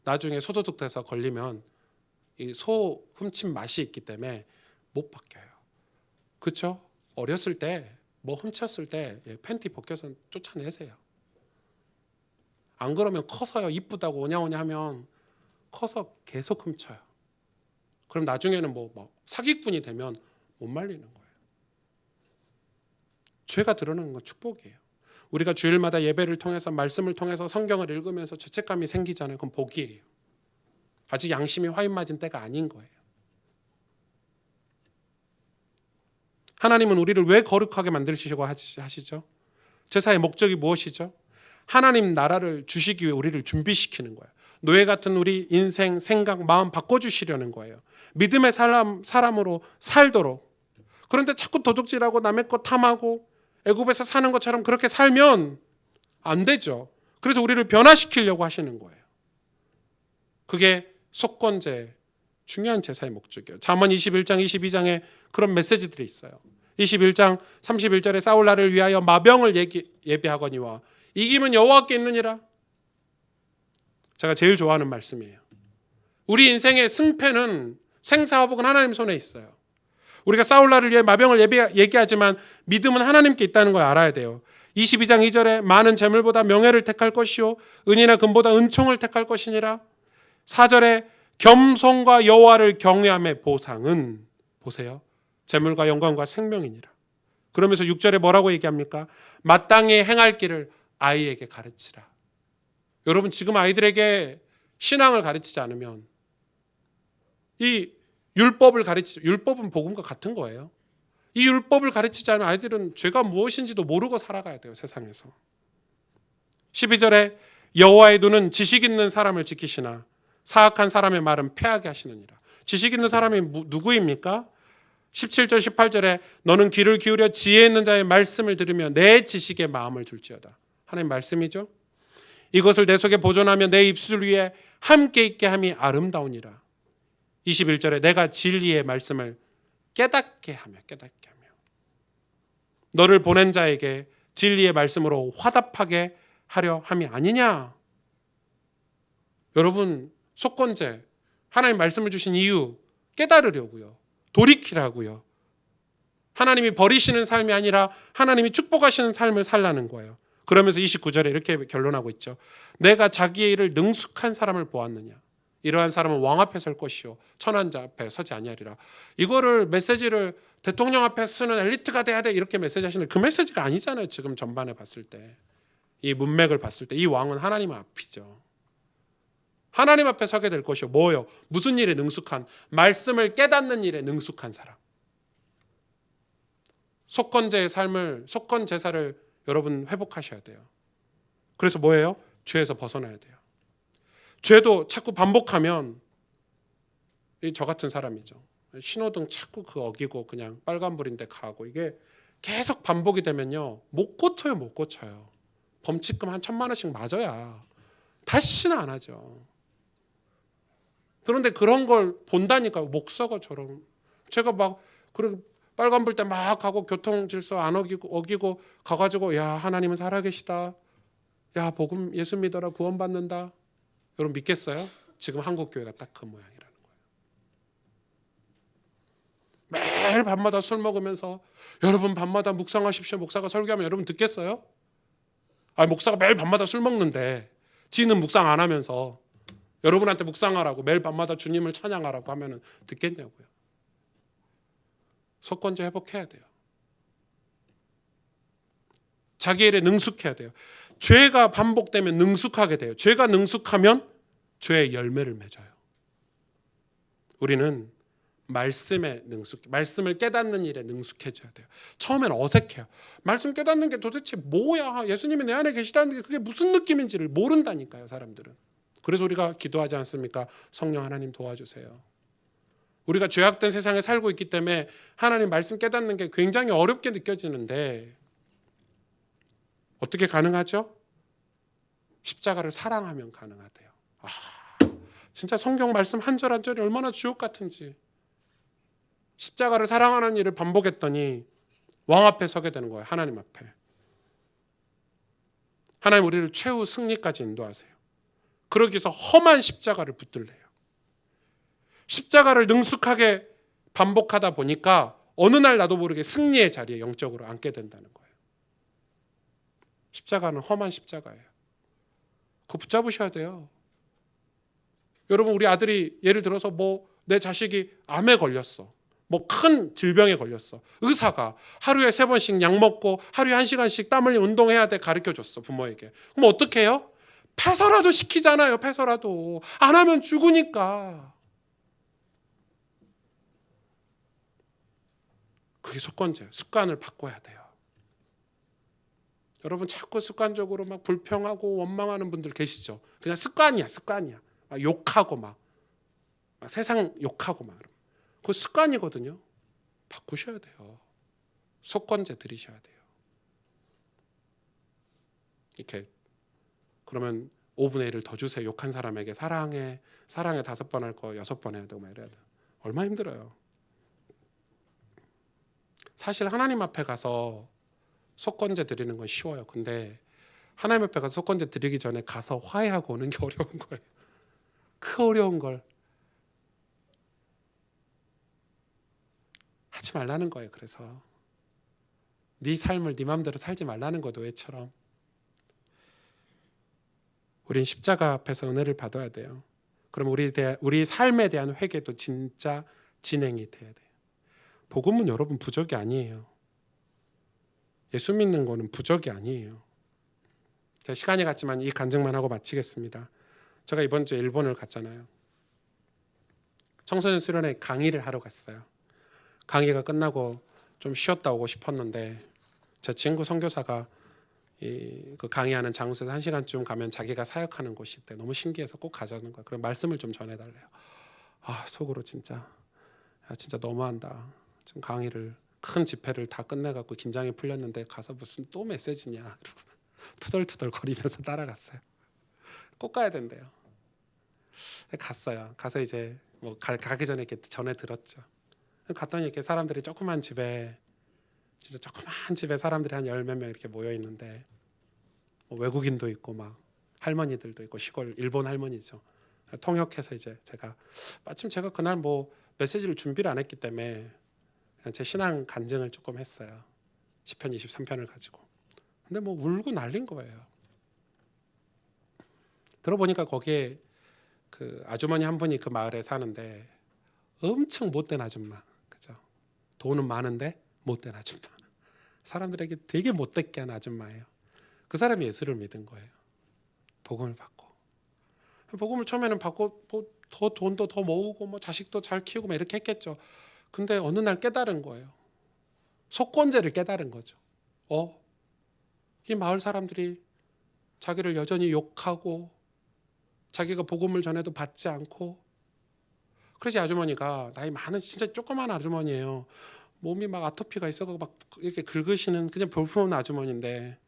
나중에 소도둑돼서 걸리면 이 소 훔친 맛이 있기 때문에 못 바뀌어요. 그렇죠? 어렸을 때 뭐 훔쳤을 때 팬티 벗겨서 쫓아내세요. 안 그러면 커서요 이쁘다고 오냐오냐 하면 커서 계속 훔쳐요. 그럼 나중에는 뭐 사기꾼이 되면 못 말리는 거예요. 죄가 드러나는 건 축복이에요. 우리가 주일마다 예배를 통해서 말씀을 통해서 성경을 읽으면서 죄책감이 생기잖아요. 그건 복이에요. 아직 양심이 화인 맞은 때가 아닌 거예요. 하나님은 우리를 왜 거룩하게 만드시려고 하시죠? 제사의 목적이 무엇이죠? 하나님 나라를 주시기 위해 우리를 준비시키는 거예요. 노예 같은 우리 인생, 생각, 마음 바꿔주시려는 거예요. 믿음의 사람으로 살도록. 그런데 자꾸 도둑질하고 남의 것 탐하고 애굽에서 사는 것처럼 그렇게 살면 안 되죠. 그래서 우리를 변화시키려고 하시는 거예요. 그게 속건제, 중요한 제사의 목적이에요. 잠언 21장, 22장에 그런 메시지들이 있어요. 21장 31절에 싸울 날을 위하여 마병을 예비하거니와 이기면 여호와께 있느니라. 제가 제일 좋아하는 말씀이에요. 우리 인생의 승패는 생사화복은 하나님 손에 있어요. 우리가 싸울 날을 위해 마병을 얘기하지만 믿음은 하나님께 있다는 걸 알아야 돼요. 22장 2절에 많은 재물보다 명예를 택할 것이요 은이나 금보다 은총을 택할 것이니라. 4절에 겸손과 여호와를 경외함의 보상은 보세요. 재물과 영광과 생명이니라. 그러면서 6절에 뭐라고 얘기합니까? 마땅히 행할 길을 아이에게 가르치라. 여러분 지금 아이들에게 신앙을 가르치지 않으면 이 율법은 복음과 같은 거예요. 이 율법을 가르치지 않은 아이들은 죄가 무엇인지도 모르고 살아가야 돼요. 세상에서. 12절에 여호와의 눈은 지식 있는 사람을 지키시나 사악한 사람의 말은 패하게 하시느니라. 지식 있는 사람이 누구입니까? 17절 18절에 너는 귀를 기울여 지혜 있는 자의 말씀을 들으며 내 지식에 마음을 둘지어다. 하나님 말씀이죠. 이것을 내 속에 보존하며 내 입술 위에 함께 있게 함이 아름다우니라. 21절에 내가 진리의 말씀을 깨닫게 하며 너를 보낸 자에게 진리의 말씀으로 화답하게 하려 함이 아니냐. 여러분 속건제 하나님 말씀을 주신 이유 깨달으려고요. 돌이키라고요. 하나님이 버리시는 삶이 아니라 하나님이 축복하시는 삶을 살라는 거예요. 그러면서 29절에 이렇게 결론하고 있죠. 내가 자기의 일을 능숙한 사람을 보았느냐. 이러한 사람은 왕 앞에 설 것이요 천한 자 앞에 서지 아니하리라. 이거를 메시지를 대통령 앞에 쓰는 엘리트가 돼야 돼 이렇게 메시지 하시는데 그 메시지가 아니잖아요. 지금 전반에 봤을 때. 이 문맥을 봤을 때 이 왕은 하나님 앞이죠. 하나님 앞에 서게 될 것이요. 뭐요? 무슨 일에 능숙한? 말씀을 깨닫는 일에 능숙한 사람. 속건제의 삶을, 속건 제사를 여러분 회복하셔야 돼요. 그래서 뭐예요? 죄에서 벗어나야 돼요. 죄도 자꾸 반복하면 저 같은 사람이죠. 신호등 자꾸 그 어기고 그냥 빨간불인데 가고 이게 계속 반복이 되면요. 못 고쳐요. 범칙금 한 1,000만 원씩 맞아야 다시는 안 하죠. 그런데 그런 걸 본다니까 목사가 저런 제가 막 그리고 빨간불 때 막 가고 교통질서 안 어기고 가가지고 야 하나님은 살아계시다. 야 복음 예수 믿어라 구원받는다. 여러분 믿겠어요? 지금 한국 교회가 딱 그 모양이라는 거예요. 매일 밤마다 술 먹으면서 여러분 밤마다 묵상하십시오. 목사가 설교하면 여러분 듣겠어요? 목사가 매일 밤마다 술 먹는데 지는 묵상 안 하면서 여러분한테 묵상하라고 매일 밤마다 주님을 찬양하라고 하면 듣겠냐고요. 속건제 회복해야 돼요. 자기 일에 능숙해야 돼요. 죄가 반복되면 능숙하게 돼요. 죄가 능숙하면 죄의 열매를 맺어요. 우리는 말씀을 깨닫는 일에 능숙해져야 돼요. 처음엔 어색해요. 말씀 깨닫는 게 도대체 뭐야? 예수님이 내 안에 계시다는 게 그게 무슨 느낌인지를 모른다니까요, 사람들은. 그래서 우리가 기도하지 않습니까? 성령 하나님 도와주세요. 우리가 죄악된 세상에 살고 있기 때문에 하나님 말씀 깨닫는 게 굉장히 어렵게 느껴지는데 어떻게 가능하죠? 십자가를 사랑하면 가능하대요. 진짜 성경 말씀 한 절 한 절이 얼마나 주옥 같은지. 십자가를 사랑하는 일을 반복했더니 왕 앞에 서게 되는 거예요. 하나님 앞에. 하나님 우리를 최후 승리까지 인도하세요. 그러기 위해서 험한 십자가를 붙들래요. 십자가를 능숙하게 반복하다 보니까 어느 날 나도 모르게 승리의 자리에 영적으로 앉게 된다는 거예요. 십자가는 험한 십자가예요. 그거 붙잡으셔야 돼요. 여러분, 우리 아들이 예를 들어서 내 자식이 암에 걸렸어. 큰 질병에 걸렸어. 의사가 하루에 3번씩 약 먹고 하루에 1시간씩 땀 흘리며 운동해야 돼 가르쳐줬어, 부모에게. 그럼 어떻게 해요? 패서라도 시키잖아요. 패서라도. 안 하면 죽으니까. 그게 속건제예요. 습관을 바꿔야 돼요. 여러분, 자꾸 습관적으로 막 불평하고 원망하는 분들 계시죠? 그냥 습관이야. 막 욕하고 막 세상 욕하고 막. 그거 습관이거든요. 바꾸셔야 돼요. 속건제 들이셔야 돼요. 이렇게 그러면 5분의 1을 더 주세요. 욕한 사람에게 사랑해 5번 할 거 6번 해야 되고 막 이래야 돼요. 얼마나 힘들어요. 사실 하나님 앞에 가서 속건제 드리는 건 쉬워요. 근데 하나님 앞에 가서 속건제 드리기 전에 가서 화해하고 오는 게 어려운 거예요. 그 어려운 걸 하지 말라는 거예요. 그래서 네 삶을 네 마음대로 살지 말라는 거도 왜처럼 우린 십자가 앞에서 은혜를 받아야 돼요. 그럼 우리 삶에 대한 회개도 진짜 진행이 돼야 돼요. 복음은 여러분 부적이 아니에요. 예수 믿는 거는 부적이 아니에요. 제가 시간이 갔지만 이 간증만 하고 마치겠습니다. 제가 이번 주에 일본을 갔잖아요. 청소년 수련회 강의를 하러 갔어요. 강의가 끝나고 좀 쉬었다 오고 싶었는데 제 친구 선교사가 그 강의하는 장소에서 1시간쯤 가면 자기가 사역하는 곳이 있대. 너무 신기해서 꼭 가자는 거야. 그럼 말씀을 좀 전해달래요. 속으로 진짜 너무한다. 지금 강의를 큰 집회를 다 끝내갖고 긴장이 풀렸는데 가서 무슨 또 메시지냐. 그리고 투덜투덜 거리면서 따라갔어요. 꼭 가야 된대요. 갔어요. 가서 이제 가기 전에 이렇게 전에 들었죠. 갔더니 이렇게 사람들이 조그만 집에 사람들이 한 10몇 명 이렇게 모여 있는데 외국인도 있고 막 할머니들도 있고 시골 일본 할머니죠. 통역해서 이제 마침 제가 그날 메시지를 준비를 안 했기 때문에 그냥 제 신앙 간증을 조금 했어요. 시편 23편을 가지고. 근데 울고 난린 거예요. 들어보니까 거기에 그 아주머니 한 분이 그 마을에 사는데 엄청 못된 아줌마, 그죠? 돈은 많은데 못된 아줌마. 사람들에게 되게 못되게 한 아줌마예요. 그 사람이 예수를 믿은 거예요. 복음을 받고. 복음을 처음에는 받고 더 돈도 더 모으고 자식도 잘 키우고 이렇게 했겠죠. 근데 어느 날 깨달은 거예요. 속건제를 깨달은 거죠. 이 마을 사람들이 자기를 여전히 욕하고 자기가 복음을 전해도 받지 않고, 그래서 아주머니가 나이 많은 진짜 조그만 아주머니예요. 몸이 막 아토피가 있어서 막 이렇게 긁으시는 그냥 볼품없는 아주머니인데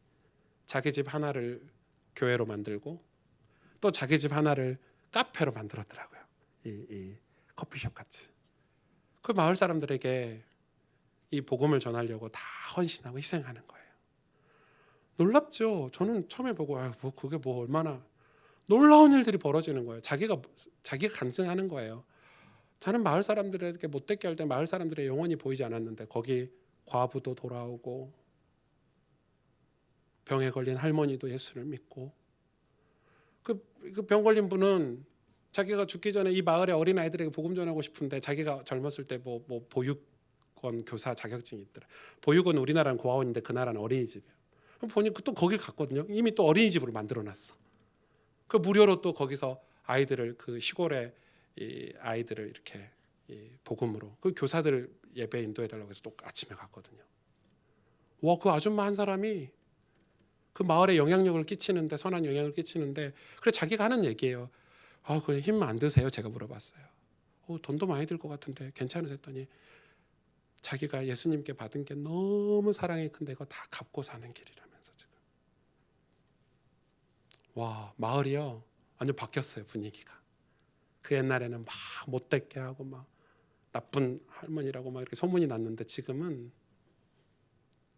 자기 집 하나를 교회로 만들고 또 자기 집 하나를 카페로 만들었더라고요. 이 커피숍 같이. 그 마을 사람들에게 이 복음을 전하려고 다 헌신하고 희생하는 거예요. 놀랍죠. 저는 처음에 보고 그게 얼마나 놀라운 일들이 벌어지는 거예요. 자기가 간증하는 거예요. 저는 마을 사람들에게 못되게 할 때 마을 사람들의 영혼이 보이지 않았는데 거기 과부도 돌아오고 병에 걸린 할머니도 예수를 믿고, 그 병 걸린 분은 자기가 죽기 전에 이 마을의 어린 아이들에게 복음 전하고 싶은데 자기가 젊었을 때 보육원 교사 자격증이 있더라. 보육원 우리나라는 고아원인데 그 나라는 어린이집이에요. 보니 또 거길 갔거든요. 이미 또 어린이집으로 만들어놨어. 그 무료로 또 거기서 아이들을 그 시골에 이 아이들을 이렇게 이 복음으로 그 교사들 예배 인도해달라고 해서 또 아침에 갔거든요. 와, 그 아줌마 한 사람이 그 마을에 영향력을 끼치는데 선한 영향을 끼치는데 그래 자기가 하는 얘기예요. 아, 그래 힘 안 드세요? 제가 물어봤어요. 돈도 많이 들 것 같은데 괜찮으세요? 했더니 자기가 예수님께 받은 게 너무 사랑이 큰데 이거 다 갚고 사는 길이라면서 지금. 와, 마을이요 완전 바뀌었어요 분위기가. 그 옛날에는 막 못되게 하고 막 나쁜 할머니라고 막 이렇게 소문이 났는데 지금은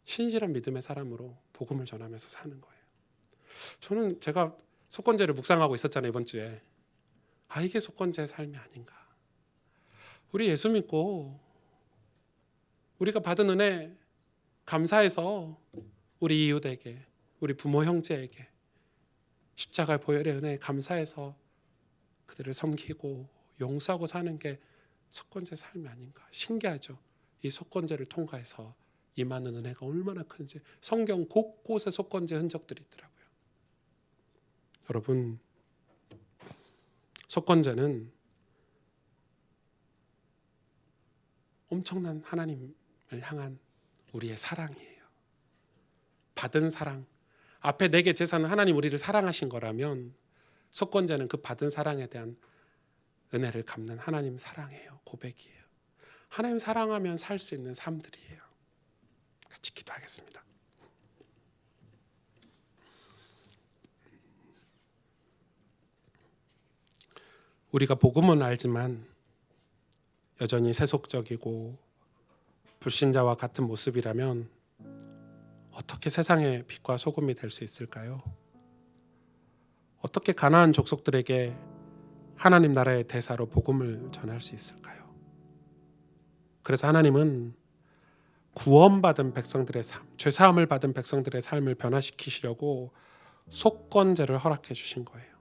신실한 믿음의 사람으로 복음을 전하면서 사는 거예요. 저는 제가 속건제를 묵상하고 있었잖아요 이번 주에. 아, 이게 속건제의 삶이 아닌가. 우리 예수 믿고 우리가 받은 은혜 감사해서 우리 이웃에게, 우리 부모 형제에게 십자가의 보혈의 은혜에 감사해서 그들을 섬기고 용서하고 사는 게 속건제 삶이 아닌가. 신기하죠. 이 속건제를 통과해서 임하는 은혜가 얼마나 큰지 성경 곳곳에 속건제 흔적들이 있더라고요. 여러분, 속건제는 엄청난 하나님을 향한 우리의 사랑이에요. 받은 사랑. 앞에 내게 제사는 하나님 우리를 사랑하신 거라면 속건제는 그 받은 사랑에 대한 은혜를 갚는 하나님 사랑이에요. 고백이에요. 하나님 사랑하면 살 수 있는 삶들이에요. 같이 기도하겠습니다. 우리가 복음은 알지만 여전히 세속적이고 불신자와 같은 모습이라면 어떻게 세상의 빛과 소금이 될 수 있을까요? 어떻게 가나안 족속들에게 하나님 나라의 대사로 복음을 전할 수 있을까요? 그래서 하나님은 구원받은 백성들의 삶, 죄사함을 받은 백성들의 삶을 변화시키시려고 속건제를 허락해 주신 거예요.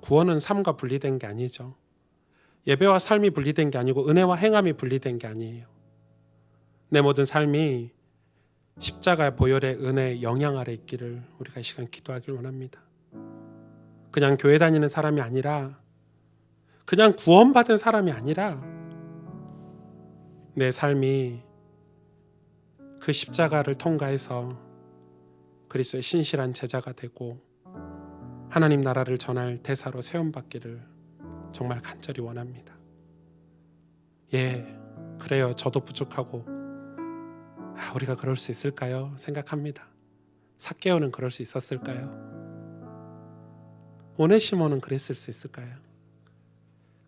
구원은 삶과 분리된 게 아니죠. 예배와 삶이 분리된 게 아니고 은혜와 행함이 분리된 게 아니에요. 내 모든 삶이 십자가의 보혈의 은혜의 영향 아래 있기를 우리가 이 시간 기도하길 원합니다. 그냥 교회 다니는 사람이 아니라, 그냥 구원받은 사람이 아니라 내 삶이 그 십자가를 통과해서 그리스도의 신실한 제자가 되고 하나님 나라를 전할 대사로 세움받기를 정말 간절히 원합니다. 예, 그래요. 저도 부족하고 우리가 그럴 수 있을까요? 생각합니다. 삭개오는 그럴 수 있었을까요? 오네시모는 그랬을 수 있을까요?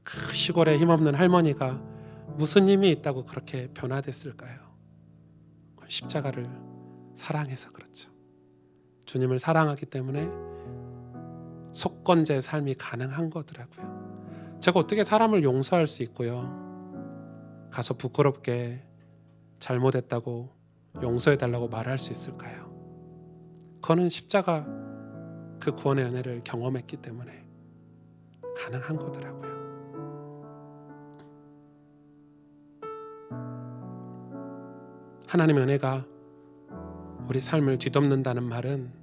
그 시골에 힘없는 할머니가 무슨 힘이 있다고 그렇게 변화됐을까요? 십자가를 사랑해서 그렇죠. 주님을 사랑하기 때문에 속건제의 삶이 가능한 거더라고요. 제가 어떻게 사람을 용서할 수 있고요, 가서 부끄럽게 잘못했다고 용서해달라고 말할 수 있을까요? 그거는 십자가 그 구원의 은혜를 경험했기 때문에 가능한 거더라고요. 하나님의 은혜가 우리 삶을 뒤덮는다는 말은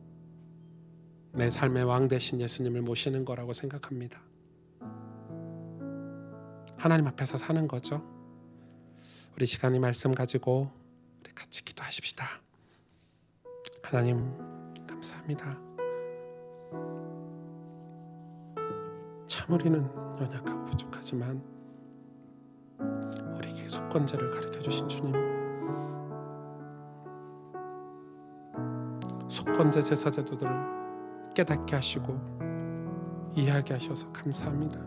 내 삶의 왕 되신 예수님을 모시는 거라고 생각합니다. 하나님 앞에서 사는 거죠. 우리 시간이 말씀 가지고 우리 같이 기도하십시다. 하나님 감사합니다. 참 우리는 연약하고 부족하지만 우리에게 속건제를 가르쳐 주신 주님, 속건제 제사 제도들을 깨닫게 하시고 이해하게 하셔서 감사합니다.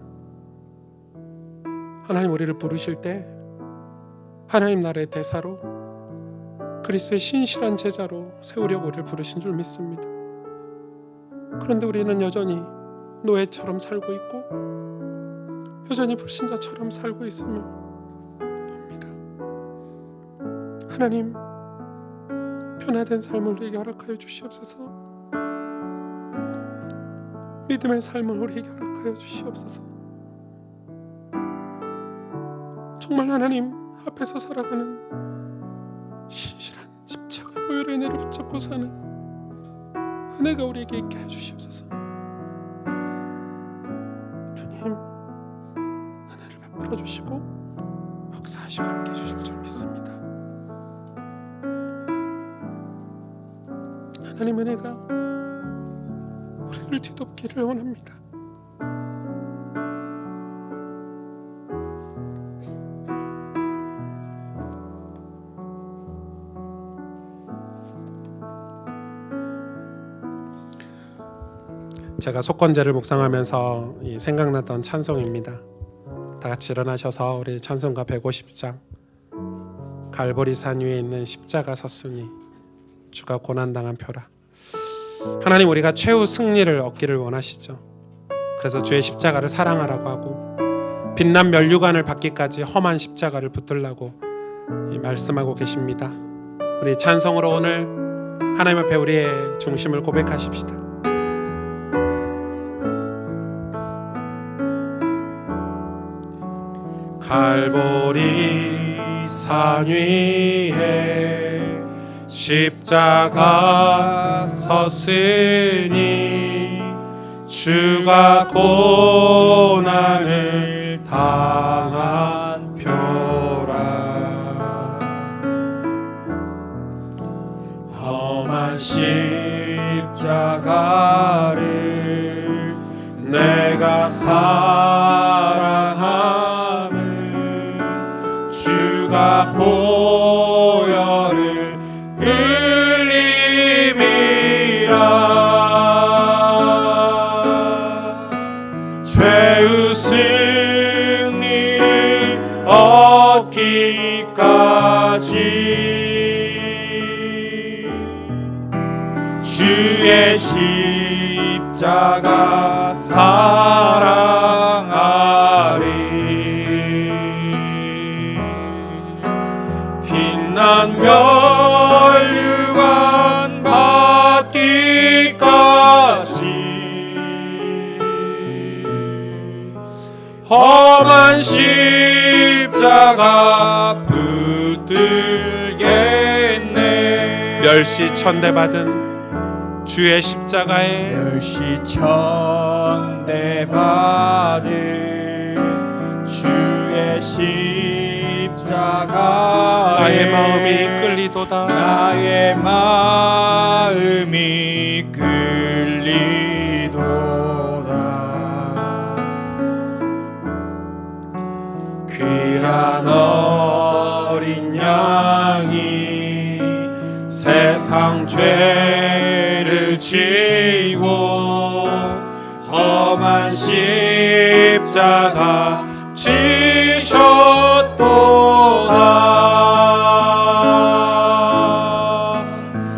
하나님 우리를 부르실 때 하나님 나라의 대사로 그리스도의 신실한 제자로 세우려고 우리를 부르신 줄 믿습니다. 그런데 우리는 여전히 노예처럼 살고 있고 여전히 불신자처럼 살고 있음을 봅니다. 하나님, 변화된 삶을 우리에게 허락하여 주시옵소서. 믿음의 삶을 우리에게 허락하여 주시옵소서. 정말 하나님 앞에서 살아가는 신실한 십자가 보혈의 은혜를 붙잡고 사는 은혜가 우리에게 있게 해주시옵소서. 주님, 은혜를 베풀어 주시고 역사하시고 함께 해주실 줄 믿습니다. 하나님 은혜가 우리를 뒤덮기를 원합니다. 제가 속건제를 묵상하면서 생각났던 찬송입니다. 다 같이 일어나셔서 우리 찬송가 150장 갈보리산 위에 있는 십자가 섰으니 주가 고난당한 표라. 하나님, 우리가 최후 승리를 얻기를 원하시죠. 그래서 주의 십자가를 사랑하라고 하고 빛난 면류관을 받기까지 험한 십자가를 붙들라고 말씀하고 계십니다. 우리 찬송으로 오늘 하나님 앞에 우리의 중심을 고백하십시다. 갈보리산 위에 십자가 섰으니 주가 고난을 당한 표라. 험한 십자가를 내가 사랑하며 주가 보혈을 흘림이라. 죄의 승리를 얻기까지 주의 십자가 사랑하리. 빛난 면류관 받기까지 험한 십자가 붙들겠네. 멸시천대받은 주의 십자가에 멸시천대받은 주의 십자가 나의 마음이 끌리도다. 나의 마음이 끌리도다. 귀한 어린 양이 세상 죄를 지고 험한 십자가 지셨도다.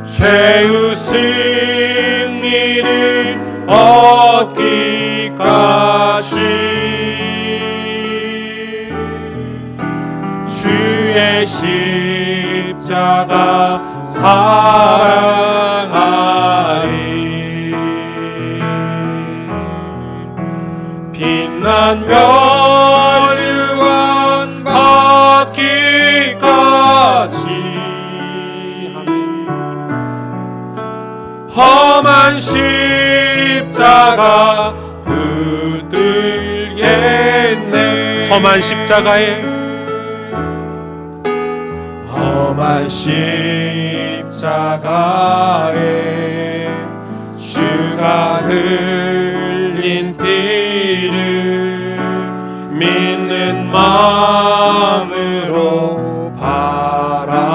죄의 승리를 얻기까지 주의 십자가 사랑하리. 빛난 면류관 받기까지 험한 십자가 붙들겠네. 험한 십자가에 험한 십자가에 주가 흘린 피를 믿는 마음으로 바라보니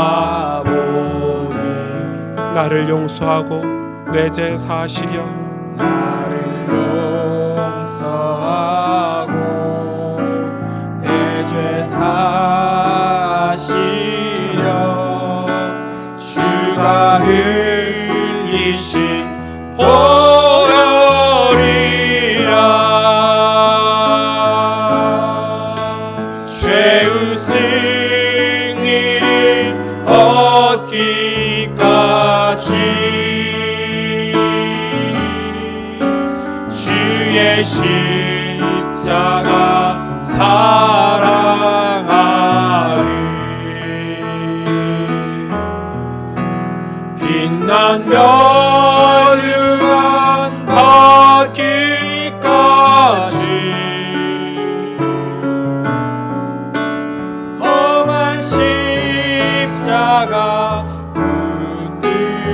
나를 용서하고 내 죄 사시려. 나를 용서하고 내 죄 사시려. 주가 흘리신 보혈이라. 죄의 승리를 얻기까지 주의 십자가 사랑하리.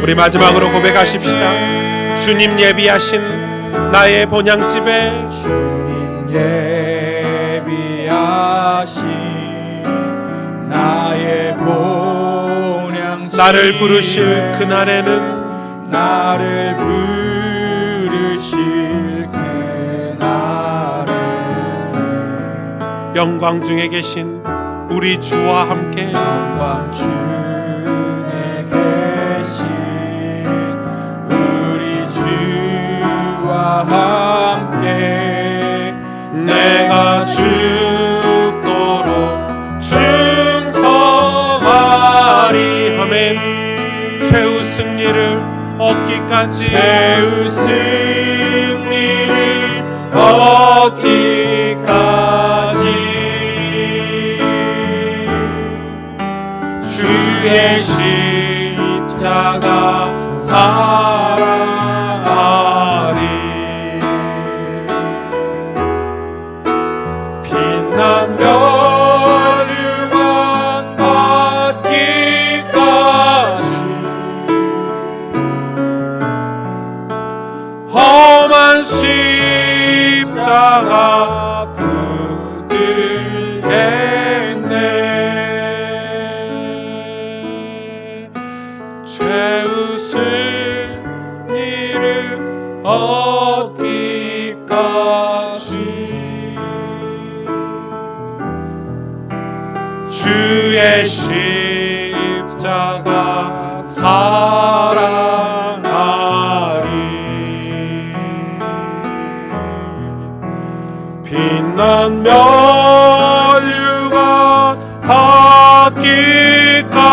우리 마지막으로 고백하십시다. 주님 예비하신 나의 본향집에 주님 예비하신 나의 본향집 나를 부르실 그날에는 나를 부르실 그날에는 영광 중에 계신 우리 주와 함께 영광 중에 계신 우리 주와 함께 내가 죽도록 충성하리. 아멘. 최후 승리를 얻기까지 최후 승리를 얻기까지 주의 십자가 사랑하리. 빛난 멸류관 받기까지 험한 십자가 붙들겠네. 최후 승리를 얻기까지 주의 십자가 사랑하리. 빛난 멸류관 받기까지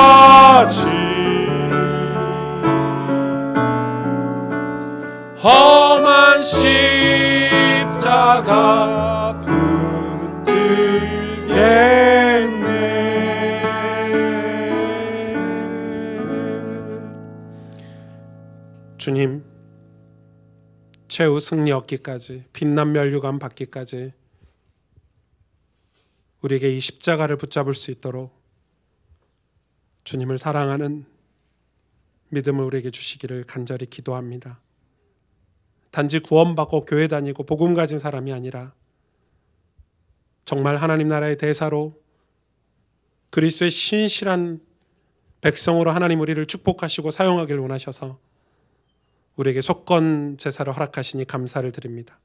험한 십자가 붙들겠네. 주님 최후 승리 얻기까지 빛난 멸류관 받기까지 우리에게 이 십자가를 붙잡을 수 있도록 주님을 사랑하는 믿음을 우리에게 주시기를 간절히 기도합니다. 단지 구원받고 교회 다니고 복음 가진 사람이 아니라 정말 하나님 나라의 대사로 그리스도의 신실한 백성으로 하나님 우리를 축복하시고 사용하길 원하셔서 우리에게 속건 제사를 허락하시니 감사를 드립니다.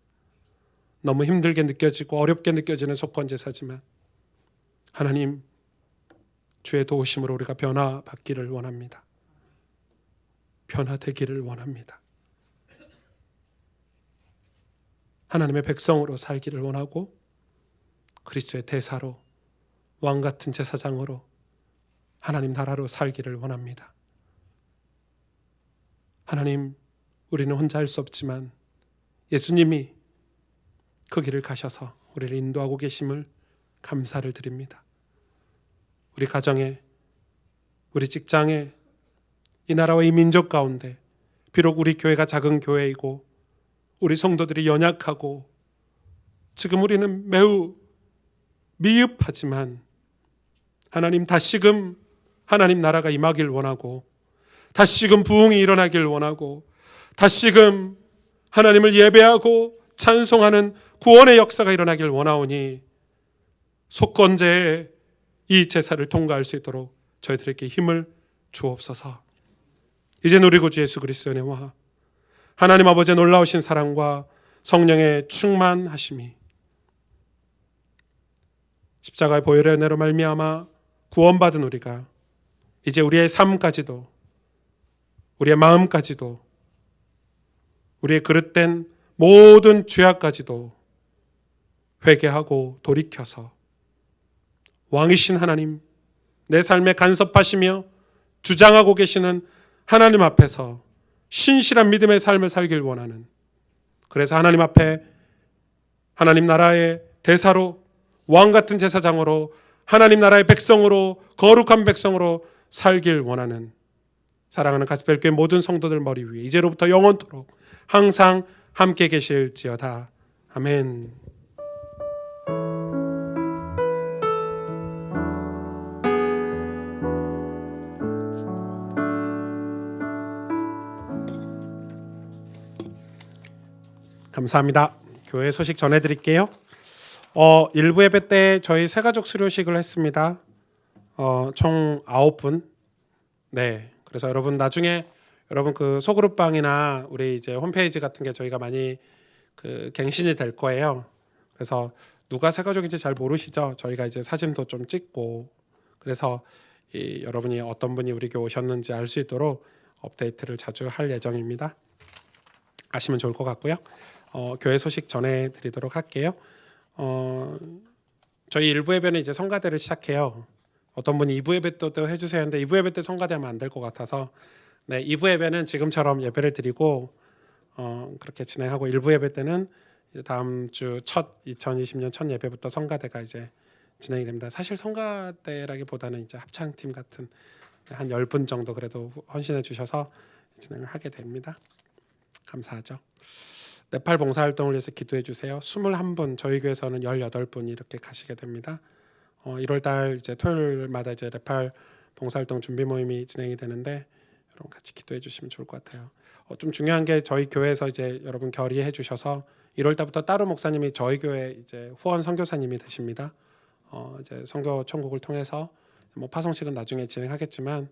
너무 힘들게 느껴지고 어렵게 느껴지는 속건 제사지만 하나님 주의 도우심으로 우리가 변화받기를 원합니다. 변화되기를 원합니다. 하나님의 백성으로 살기를 원하고 그리스도의 대사로 왕같은 제사장으로 하나님 나라로 살기를 원합니다. 하나님, 우리는 혼자 할 수 없지만 예수님이 그 길을 가셔서 우리를 인도하고 계심을 감사를 드립니다. 우리 가정에, 우리 직장에, 이 나라와 이 민족 가운데 비록 우리 교회가 작은 교회이고 우리 성도들이 연약하고 지금 우리는 매우 미흡하지만 하나님 다시금 하나님 나라가 임하길 원하고 다시금 부흥이 일어나길 원하고 다시금 하나님을 예배하고 찬송하는 구원의 역사가 일어나길 원하오니 속건제의 이 제사를 통과할 수 있도록 저희들에게 힘을 주옵소서. 이제 우리 구주 예수 그리스도의 은혜와 하나님 아버지의 놀라우신 사랑과 성령의 충만하심이 십자가의 보혈의 은혜로 말미암아 구원받은 우리가 이제 우리의 삶까지도 우리의 마음까지도 우리의 그릇된 모든 죄악까지도 회개하고 돌이켜서 왕이신 하나님, 내 삶에 간섭하시며 주장하고 계시는 하나님 앞에서 신실한 믿음의 삶을 살길 원하는, 그래서 하나님 앞에 하나님 나라의 대사로 왕같은 제사장으로 하나님 나라의 백성으로 거룩한 백성으로 살길 원하는 사랑하는 가스펠교회 모든 성도들 머리 위에 이제로부터 영원토록 항상 함께 계실지어다. 아멘. 감사합니다. 교회 소식 전해드릴게요. 일부 예배 때 저희 새가족 수료식을 했습니다. 총 9분. 네, 그래서 여러분 나중에 여러분 그 소그룹방이나 우리 이제 홈페이지 같은 게 저희가 많이 그 갱신이 될 거예요. 그래서 누가 새가족인지 잘 모르시죠? 저희가 이제 사진도 좀 찍고 그래서 여러분이 어떤 분이 우리 교회 오셨는지 알 수 있도록 업데이트를 자주 할 예정입니다. 아시면 좋을 것 같고요. 교회 소식 전해드리도록 할게요. 저희 1부 예배는 이제 성가대를 시작해요. 어떤 분이 2부 예배 또 해주세요 하는데 2부 예배 때 성가대하면 안 될 것 같아서 네, 2부 예배는 지금처럼 예배를 드리고 그렇게 진행하고 1부 예배 때는 이제 다음 주 2020년 첫 예배부터 성가대가 이제 진행이 됩니다. 사실 성가대라기보다는 이제 합창팀 같은 한 10분 정도 그래도 헌신해 주셔서 진행을 하게 됩니다. 감사하죠. 네팔 봉사활동을 위해서 기도해 주세요. 21분, 저희 교회에서는 18분 이렇게 가시게 됩니다. 1월 달 이제 토요일마다 이제 네팔 봉사활동 준비 모임이 진행이 되는데 여러분 같이 기도해 주시면 좋을 것 같아요. 좀 중요한 게 저희 교회에서 이제 여러분 결의해 주셔서 1월 달부터 따로 목사님이 저희 교회 이제 후원 선교사님이 되십니다. 이제 선교 천국을 통해서 뭐 파송식은 나중에 진행하겠지만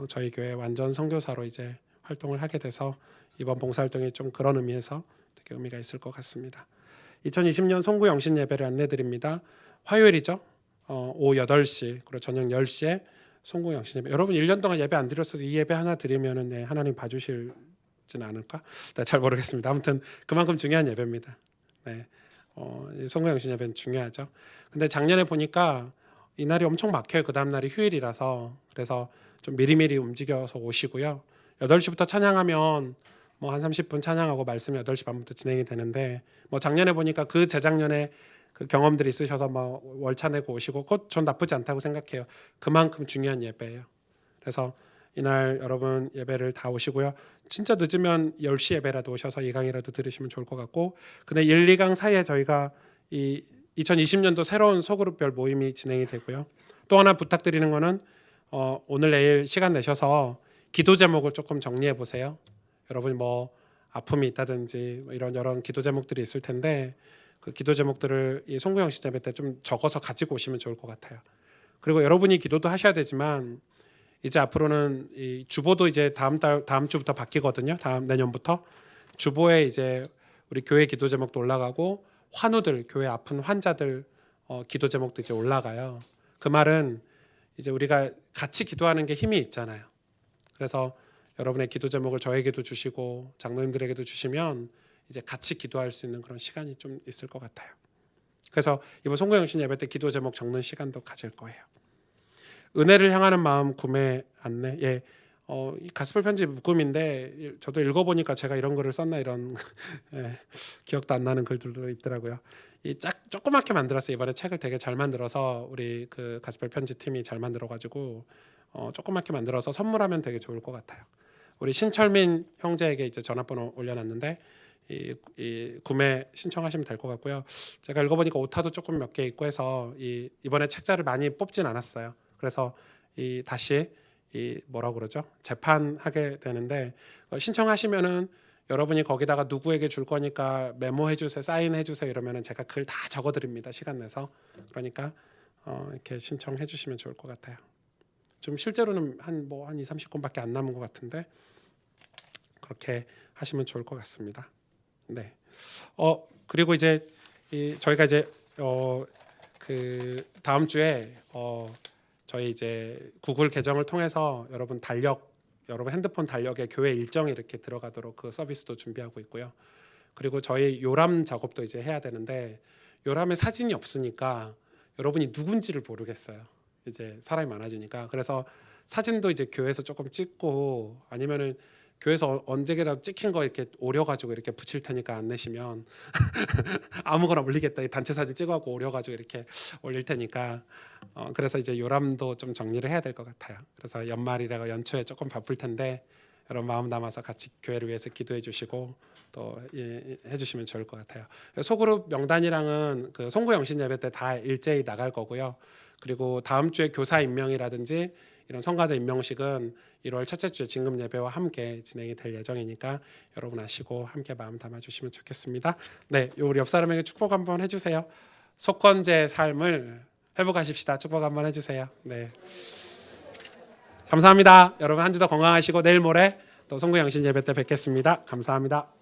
저희 교회 완전 선교사로 이제 활동을 하게 돼서 이번 봉사활동이 좀 그런 의미에서 되게 의미가 있을 것 같습니다. 2020년 송구 영신 예배를 안내드립니다. 화요일이죠. 오후 8시 그리고 저녁 10시에 송구 영신 예배. 여러분 1년 동안 예배 안 드렸어도 이 예배 하나 드리면은 네, 하나님 봐주실지는 않을까? 잘 모르겠습니다. 아무튼 그만큼 중요한 예배입니다. 네, 송구 영신 예배는 중요하죠. 근데 작년에 보니까 이날이 엄청 막혀요. 그 다음 날이 휴일이라서 그래서 좀 미리미리 움직여서 오시고요. 8시부터 찬양하면 뭐 한 30분 찬양하고 말씀이 8시 반부터 진행이 되는데 뭐 작년에 보니까 그 재작년에 그 경험들이 있으셔서 뭐 월차 내고 오시고 그것 전 나쁘지 않다고 생각해요. 그만큼 중요한 예배예요. 그래서 이날 여러분 예배를 다 오시고요. 진짜 늦으면 10시 예배라도 오셔서 이 강의라도 들으시면 좋을 것 같고 근데 1, 2강 사이에 저희가 이 2020년도 새로운 소그룹별 모임이 진행이 되고요. 또 하나 부탁드리는 거는 오늘 내일 시간 내셔서 기도 제목을 조금 정리해 보세요. 여러분이 뭐 아픔이 있다든지 뭐 이런 기도 제목들이 있을 텐데 그 기도 제목들을 이 송구 영신 예배 때 좀 적어서 가지고 오시면 좋을 것 같아요. 그리고 여러분이 기도도 하셔야 되지만 이제 앞으로는 이 주보도 이제 다음 주부터 바뀌거든요. 다음 내년부터 주보에 이제 우리 교회 기도 제목도 올라가고 환우들 교회 아픈 환자들 기도 제목도 이제 올라가요. 그 말은 이제 우리가 같이 기도하는 게 힘이 있잖아요. 그래서 여러분의 기도 제목을 저에게도 주시고 장로님들에게도 주시면 이제 같이 기도할 수 있는 그런 시간이 좀 있을 것 같아요. 그래서 이번 송구 영신 예배 때 기도 제목 적는 시간도 가질 거예요. 은혜를 향하는 마음 구매 안내. 예, 이 가스펠 편지 묶음인데 저도 읽어보니까 제가 이런 글을 썼나 이런 예, 기억도 안 나는 글들도 있더라고요. 이 조그맣게 만들었어요. 이번에 책을 되게 잘 만들어서 우리 그 가스펠 편지 팀이 잘 만들어가지고 조그맣게 만들어서 선물하면 되게 좋을 것 같아요. 우리 신철민 형제에게 이제 전화번호 올려놨는데 이 구매 신청하시면 될 것 같고요. 제가 읽어보니까 오타도 조금 몇 개 있고 해서 이번에 책자를 많이 뽑진 않았어요. 그래서 다시 뭐라고 그러죠? 재판하게 되는데 신청하시면은 여러분이 거기다가 누구에게 줄 거니까 메모해 주세요, 사인해 주세요 이러면은 제가 글 다 적어 드립니다. 시간 내서. 그러니까 이렇게 신청해 주시면 좋을 것 같아요. 좀 실제로는 한 2, 30권밖에 안 남은 것 같은데 그렇게 하시면 좋을 것 같습니다. 네. 그리고 이제 저희가 이제 그 다음 주에 저희 이제 구글 계정을 통해서 여러분 핸드폰 달력에 교회 일정이 이렇게 들어가도록 그 서비스도 준비하고 있고요. 그리고 저희 요람 작업도 이제 해야 되는데 요람에 사진이 없으니까 여러분이 누군지를 모르겠어요. 이제 사람이 많아지니까. 그래서 사진도 이제 교회에서 조금 찍고 아니면은 교회에서 언제라도 찍힌 거 이렇게 오려가지고 이렇게 붙일 테니까 안 내시면 아무거나 올리겠다. 이 단체 사진 찍어갖고 오려가지고 이렇게 올릴 테니까 그래서 이제 요람도 좀 정리를 해야 될 것 같아요. 그래서 연말이라고 연초에 조금 바쁠 텐데 여러분 마음 담아서 같이 교회를 위해서 기도해 주시고 또 해주시면 좋을 것 같아요. 소그룹 명단이랑은 그 송구 영신 예배 때 다 일제히 나갈 거고요. 그리고 다음 주에 교사 임명이라든지 이런 성가대 임명식은 1월 첫째 주에 진금 예배와 함께 진행이 될 예정이니까 여러분 아시고 함께 마음 담아주시면 좋겠습니다. 네, 우리 옆 사람에게 축복 한번 해주세요. 속건제 삶을 회복하십시다. 축복 한번 해주세요. 네, 감사합니다. 여러분 한 주도 건강하시고 내일 모레 또 송구영신 예배 때 뵙겠습니다. 감사합니다.